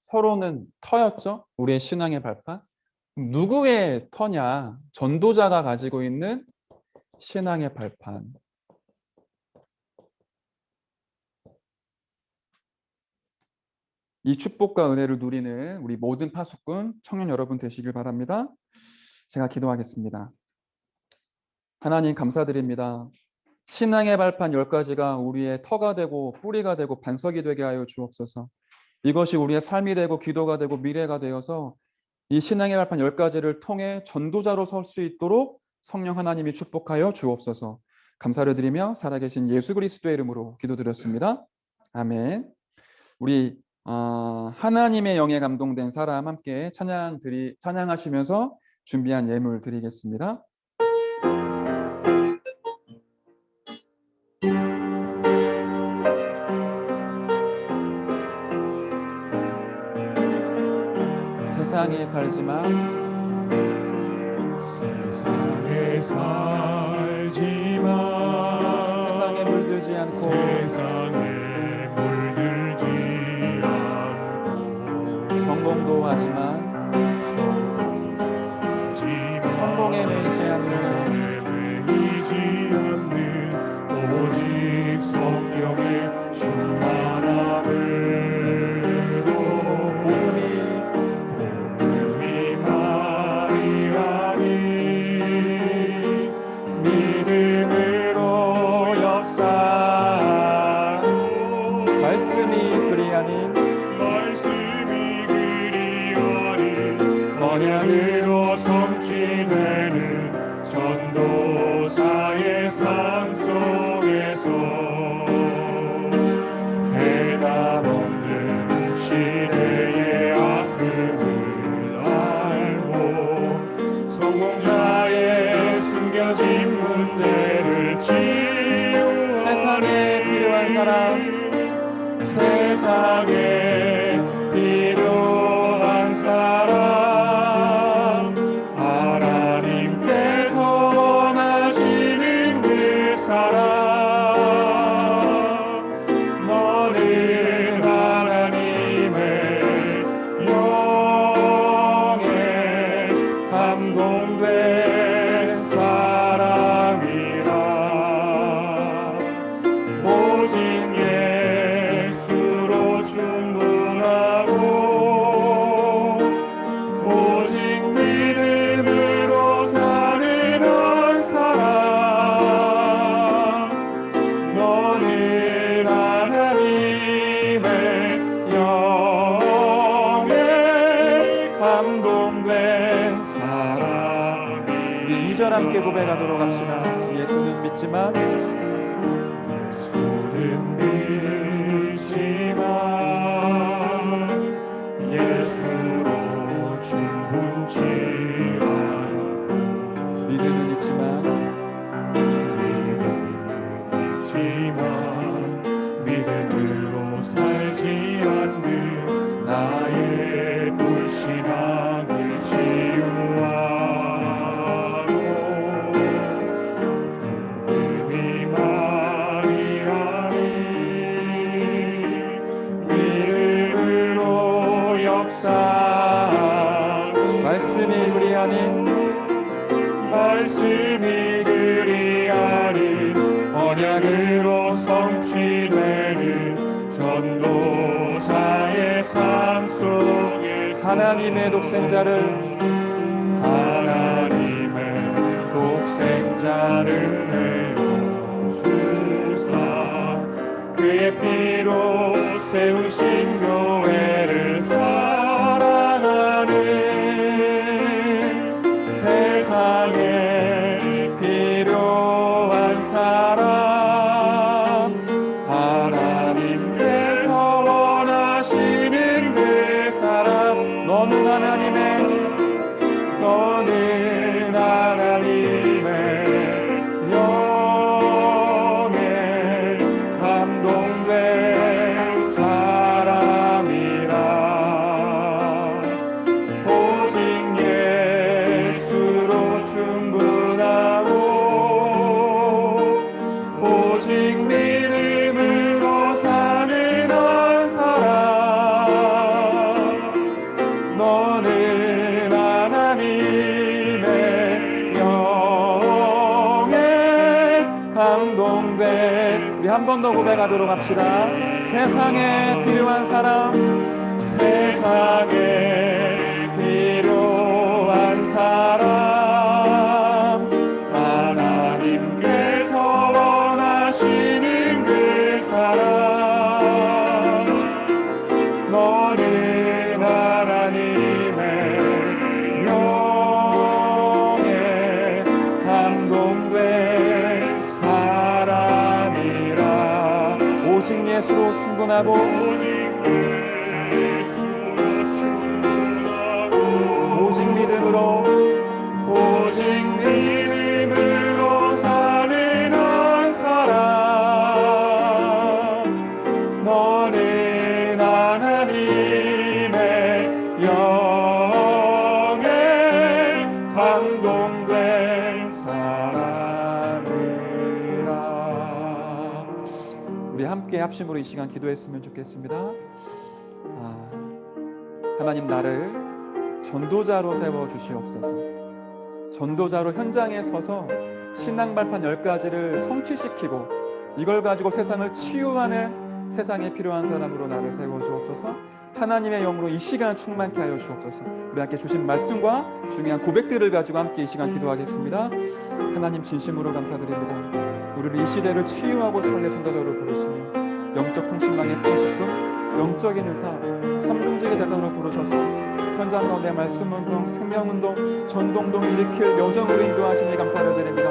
서로는 터였죠. 우리의 신앙의 발판. 누구의 터냐? 전도자가 가지고 있는 신앙의 발판. 이 축복과 은혜를 누리는 우리 모든 파수꾼 청년 여러분 되시길 바랍니다. 제가 기도하겠습니다. 하나님 감사드립니다. 신앙의 발판 10가지가 우리의 터가 되고 뿌리가 되고 반석이 되게 하여 주옵소서. 이것이 우리의 삶이 되고 기도가 되고 미래가 되어서 이 신앙의 발판 10가지를 통해 전도자로 설 수 있도록 성령 하나님이 축복하여 주옵소서. 감사를 드리며 살아계신 예수 그리스도의 이름으로 기도드렸습니다. 아멘. 우리 하나님의 영에 감동된 사람 함께 찬양하시면서 준비한 예물 드리겠습니다. 세상에 살지만 세상에 물들지 않고 성공도 하지만 성공에 매이지 않는 오직 성령의 충만함으로 복음이 말이라니 믿음으로 역사하고 말씀이 그리하니 언약으로 성취되는 전도사의 삶 속에서 해답 없는 시대의 아픔을 알고 성공자의 숨겨진 문제를 치유 세상에 필요한 사람 세상에 필요한 사람 하나님께서 원하시는 그 사람 너는 하나님의 영에 감동된 사람이라 오직 예수로 충분하고 오직 믿음으로 사는 한 사람 너는 하나님의 영에 감동된 사람. 2절 함께 고백하도록 합시다. 예수는 믿지만 예수로 충분치 않고 믿음은 있지만 믿음으로 살지 않는 나의 불신앙을 치유하고 복음이 말이하니 믿음으로 역사하고 말씀이 그리하니 언약으로 성취되는 전도자의 삶 속에서 하나님의 독생자를 내어주사 그의 피로 세우신 교회를 사랑하는 세상에 필요한 사람 하나님께서 원하시는 그 사람 너는 하나님의 영에 감동된 사람이라 오직 예수로 충분하고 오직 믿음으로 사는 한 사람 너는 하나님의 영에 감동된 우리 한 번 더 고백하도록 합시다. 세상에 필요한 사람 하나님께서 원하시는 그 사람 너는 하나님의 영에 감동된 사람이라 오직 예수로 충분하고 함께 합심으로 이 시간 기도했으면 좋겠습니다. 하나님, 나를 전도자로 세워주시옵소서. 전도자로 현장에 서서 신앙 발판 10가지를 성취시키고 이걸 가지고 세상을 치유하는 세상에 필요한 사람으로 나를 세워주옵소서. 하나님의 영으로 이 시간을 충만케 하여 주옵소서. 우리 함께 주신 말씀과 중요한 고백들을 가지고 함께 이 시간 기도하겠습니다. 하나님, 진심으로 감사드립니다. 우리를 이 시대를 치유하고 살릴 전도자로 부르시며 영적 통신망의 포스tum, 영적인 의사, 삼중직의 대상으로 부르셔서 현장 가운데 말씀운동, 생명운동, 전동동을 일으킬 여정으로 인도하시니 감사를 드립니다.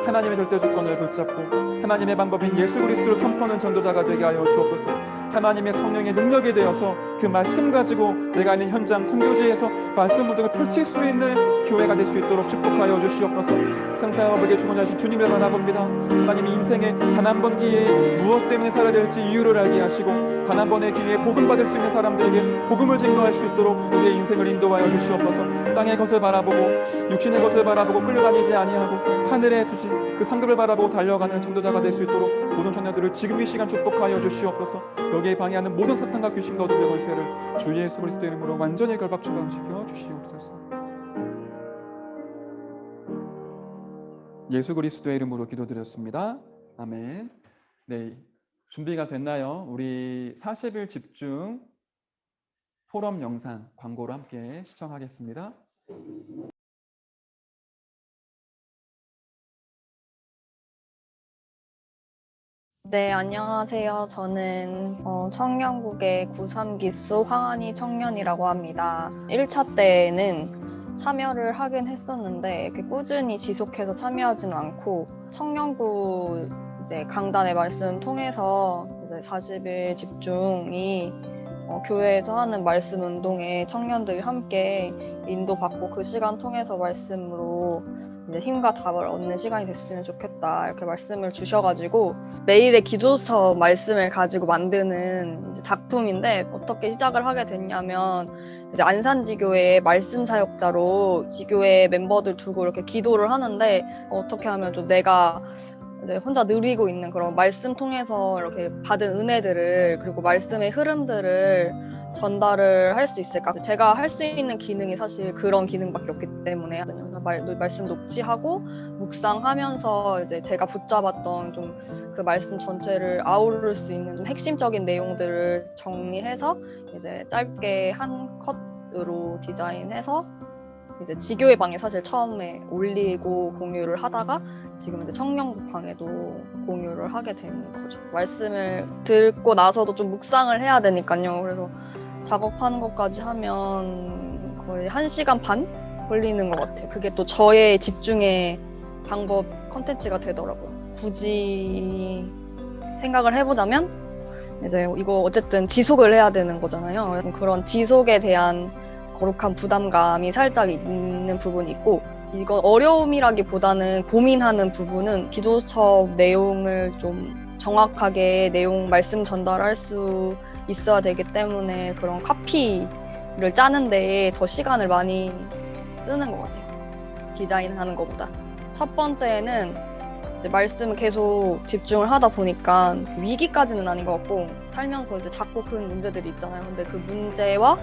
하나님의 절대 주권을 붙잡고 하나님의 방법인 예수 그리스도를 선포하는 전도자가 되게 하여 주옵소서. 하나님의 성령의 능력이 되어서 그 말씀 가지고 내가 있는 현장 선교지에서 말씀 운동을 펼칠 수 있는 교회가 될 수 있도록 축복하여 주시옵소서. 생사화복의 주권자신 주님을 바라봅니다. 하나님이 인생의 단 한 번 기회에 무엇 때문에 살아야 될지 이유를 알게 하시고 단 한 번의 기회에 복음 받을 수 있는 사람들에게 복음을 증거할 수 있도록 우리의 인생을 인도하여 주시옵소서. 땅의 것을 바라보고 육신의 것을 바라보고 끌려다니지 아니하고 하늘의 수지 그 상급을 바라보고 달려가는 전도자가 될 수 있도록 모든 자녀들을 지금 이 시간 축복하여 주시옵소서. 여기에 방해하는 모든 사탄과 귀신과 어둠의 권세를 주 예수 그리스도 이름으로 완전히 결박 추방시켜 주시옵소서. 예수 그리스도의 이름으로 기도드렸습니다. 아멘. 네, 준비가 됐나요? 우리 40일 집중 포럼 영상 광고로 함께 시청하겠습니다. 네, 안녕하세요. 저는 청년국의 93기수 황한희 청년이라고 합니다. 1차 때에는 참여를 하긴 했었는데 꾸준히 지속해서 참여하지는 않고 청년국 이제 강단의 말씀 통해서 이제 40일 집중이 교회에서 하는 말씀 운동에 청년들이 함께 인도받고 그 시간 통해서 말씀으로 이제 힘과 답을 얻는 시간이 됐으면 좋겠다 이렇게 말씀을 주셔가지고 매일의 기도서 말씀을 가지고 만드는 이제 작품인데 어떻게 시작을 하게 됐냐면 이제 안산지교회의 말씀 사역자로 지교회 멤버들 두고 이렇게 기도를 하는데 어떻게 하면 좀 내가 이제 혼자 누리고 있는 그런 말씀 통해서 이렇게 받은 은혜들을 그리고 말씀의 흐름들을 전달을 할 수 있을까? 제가 할 수 있는 기능이 사실 그런 기능밖에 없기 때문에 말씀 녹취하고 묵상하면서 이제 제가 붙잡았던 좀 그 말씀 전체를 아우를 수 있는 좀 핵심적인 내용들을 정리해서 이제 짧게 한 컷으로 디자인해서 이제 지교회 방에 사실 처음에 올리고 공유를 하다가 지금 이제 청년국 방에도 공유를 하게 된 거죠. 말씀을 듣고 나서도 좀 묵상을 해야 되니까요. 그래서 작업하는 것까지 하면 거의 1시간 반 걸리는 것 같아요. 그게 또 저의 집중의 방법 컨텐츠가 되더라고요. 굳이 생각을 해보자면 이제 이거 어쨌든 지속을 해야 되는 거잖아요. 그런 지속에 대한 거룩한 부담감이 살짝 있는 부분이 있고 이건 어려움이라기보다는 고민하는 부분은 기도처 내용을 좀 정확하게 내용 말씀 전달할 수 있어야 되기 때문에 그런 카피를 짜는 데에 더 시간을 많이 쓰는 것 같아요. 디자인하는 것보다. 첫 번째는 이제 말씀을 계속 집중을 하다 보니까 위기까지는 아닌 것 같고 살면서 이제 작고 큰 문제들이 있잖아요. 근데 그 문제와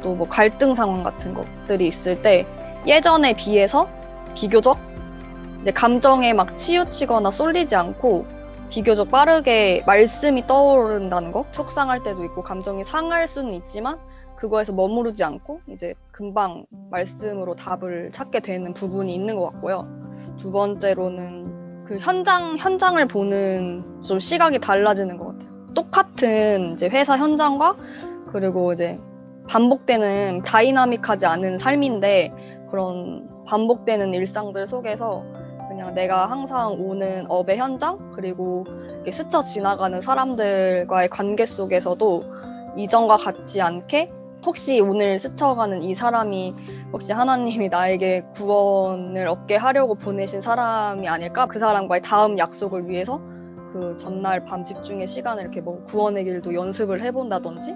또 뭐 갈등 상황 같은 것들이 있을 때 예전에 비해서 비교적 이제 감정에 막 치우치거나 쏠리지 않고 비교적 빠르게 말씀이 떠오른다는 거. 속상할 때도 있고 감정이 상할 수는 있지만 그거에서 머무르지 않고 이제 금방 말씀으로 답을 찾게 되는 부분이 있는 것 같고요. 두 번째로는 그 현장을 보는 좀 시각이 달라지는 것 같아요. 똑같은 이제 회사 현장과 그리고 이제 반복되는 다이나믹하지 않은 삶인데 그런 반복되는 일상들 속에서 그냥 내가 항상 오는 업의 현장 그리고 스쳐 지나가는 사람들과의 관계 속에서도 이전과 같지 않게 혹시 오늘 스쳐가는 이 사람이 혹시 하나님이 나에게 구원을 얻게 하려고 보내신 사람이 아닐까? 그 사람과의 다음 약속을 위해서 그 전날 밤 집중의 시간을 이렇게 뭐 구원의 길도 연습을 해본다든지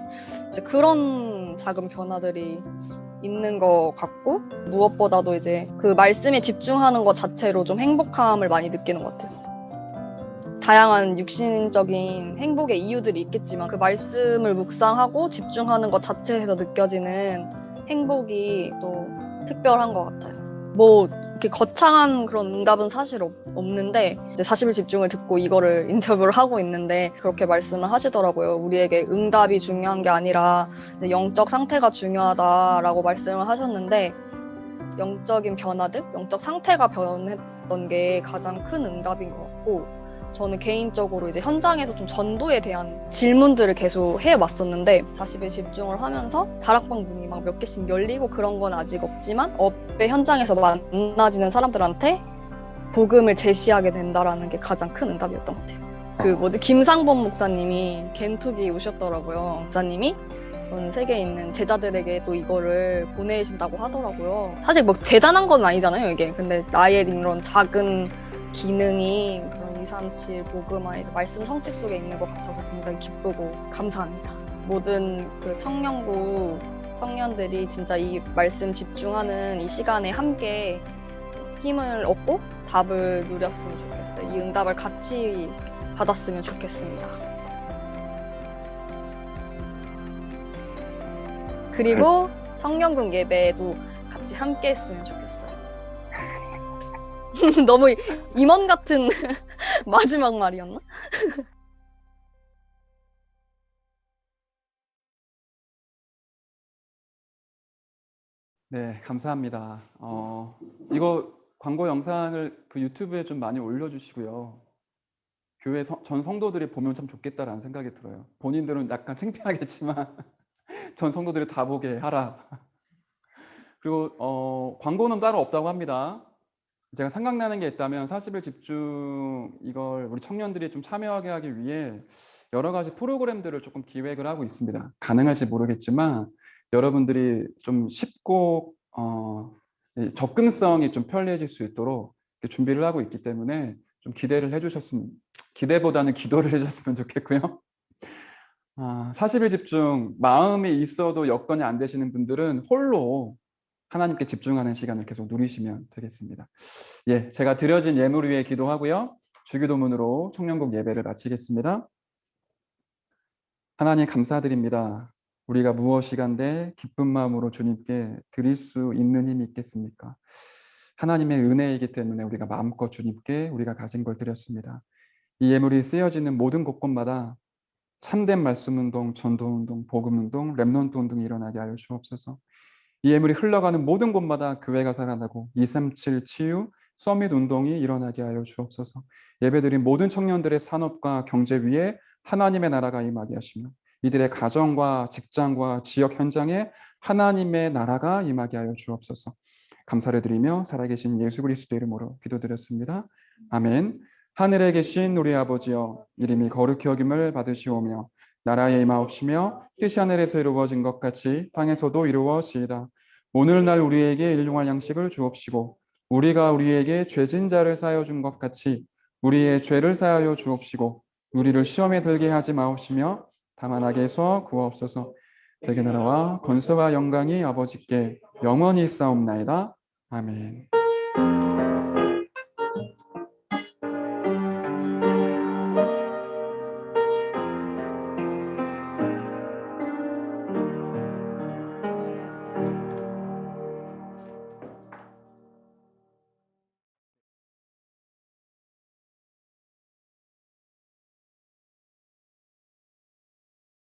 이제 그런 작은 변화들이 있는 것 같고 무엇보다도 이제 그 말씀에 집중하는 것 자체로 좀 행복함을 많이 느끼는 것 같아요. 다양한 육신적인 행복의 이유들이 있겠지만 그 말씀을 묵상하고 집중하는 것 자체에서 느껴지는 행복이 또 특별한 것 같아요. 뭐 이렇게 거창한 그런 응답은 사실 없는데 이제 40일 집중을 듣고 이거를 인터뷰를 하고 있는데 그렇게 말씀을 하시더라고요. 우리에게 응답이 중요한 게 아니라 영적 상태가 중요하다라고 말씀을 하셨는데 영적인 변화들, 영적 상태가 변했던 게 가장 큰 응답인 것 같고 저는 개인적으로 이제 현장에서 좀 전도에 대한 질문들을 계속 해왔었는데 40일 집중을 하면서 다락방 문이 막 몇 개씩 열리고 그런 건 아직 없지만 업의 현장에서 만나지는 사람들한테 복음을 제시하게 된다라는 게 가장 큰 응답이었던 것 같아요. 김상범 목사님이 겐톡이 오셨더라고요. 목사님이 전 세계에 있는 제자들에게 또 이거를 보내신다고 하더라고요. 사실 뭐 대단한 건 아니잖아요, 이게. 근데 나의 이런 작은 기능이 그런 237 복음화의 말씀 성취 속에 있는 것 같아서 굉장히 기쁘고 감사합니다. 모든 그 청년부 청년들이 진짜 이 말씀 집중하는 이 시간에 함께 힘을 얻고 답을 누렸으면 좋겠어요. 이 응답을 같이 받았으면 좋겠습니다. 그리고 청년국 예배에도 같이 함께 했으면 좋겠어요. 너무 임원 같은 마지막 말이었나? 네, 감사합니다. 이거 광고 영상을 그 유튜브에 좀 많이 올려주시고요. 교회 전 성도들이 보면 참 좋겠다라는 생각이 들어요. 본인들은 약간 창피하겠지만 전 성도들이 다 보게 하라. 그리고 광고는 따로 없다고 합니다. 제가 생각나는 게 있다면 40일 집중 이걸 우리 청년들이 좀 참여하게 하기 위해 여러 가지 프로그램들을 조금 기획을 하고 있습니다. 가능할지 모르겠지만 여러분들이 좀 쉽고 접근성이 좀 편리해질 수 있도록 준비를 하고 있기 때문에 좀 기대보다는 기도를 해주셨으면 좋겠고요. 40일 집중 마음이 있어도 여건이 안 되시는 분들은 홀로 하나님께 집중하는 시간을 계속 누리시면 되겠습니다. 예, 제가 드려진 예물 위에 기도하고요. 주기도문으로 청년국 예배를 마치겠습니다. 하나님 감사드립니다. 우리가 무엇이간데 기쁜 마음으로 주님께 드릴 수 있는 힘이 있겠습니까? 하나님의 은혜이기 때문에 우리가 마음껏 주님께 우리가 가진 걸 드렸습니다. 이 예물이 쓰여지는 모든 곳곳마다 참된 말씀운동, 전도운동, 복음운동, 렘넌트운동이 일어나게 하여 주옵소서. 이 예물이 흘러가는 모든 곳마다 교회가 살아나고 237 치유, 서밋 운동이 일어나게 하여 주옵소서. 예배드린 모든 청년들의 산업과 경제 위에 하나님의 나라가 임하게 하시며 이들의 가정과 직장과 지역 현장에 하나님의 나라가 임하게 하여 주옵소서. 감사를 드리며 살아계신 예수 그리스도 이름으로 기도드렸습니다. 아멘. 하늘에 계신 우리 아버지여, 이름이 거룩히 여김을 받으시오며 나라에 임하옵시며 뜻이 하늘에서 이루어진 것 같이 땅에서도 이루어지이다. 오늘날 우리에게 일용할 양식을 주옵시고 우리가 우리에게 죄진 자를 사하여 준 것 같이 우리의 죄를 사하여 주옵시고 우리를 시험에 들게 하지 마옵시며 다만 악에서 구하옵소서. 대개 나라와 권세와 영광이 아버지께 영원히 있사옵나이다. 아멘.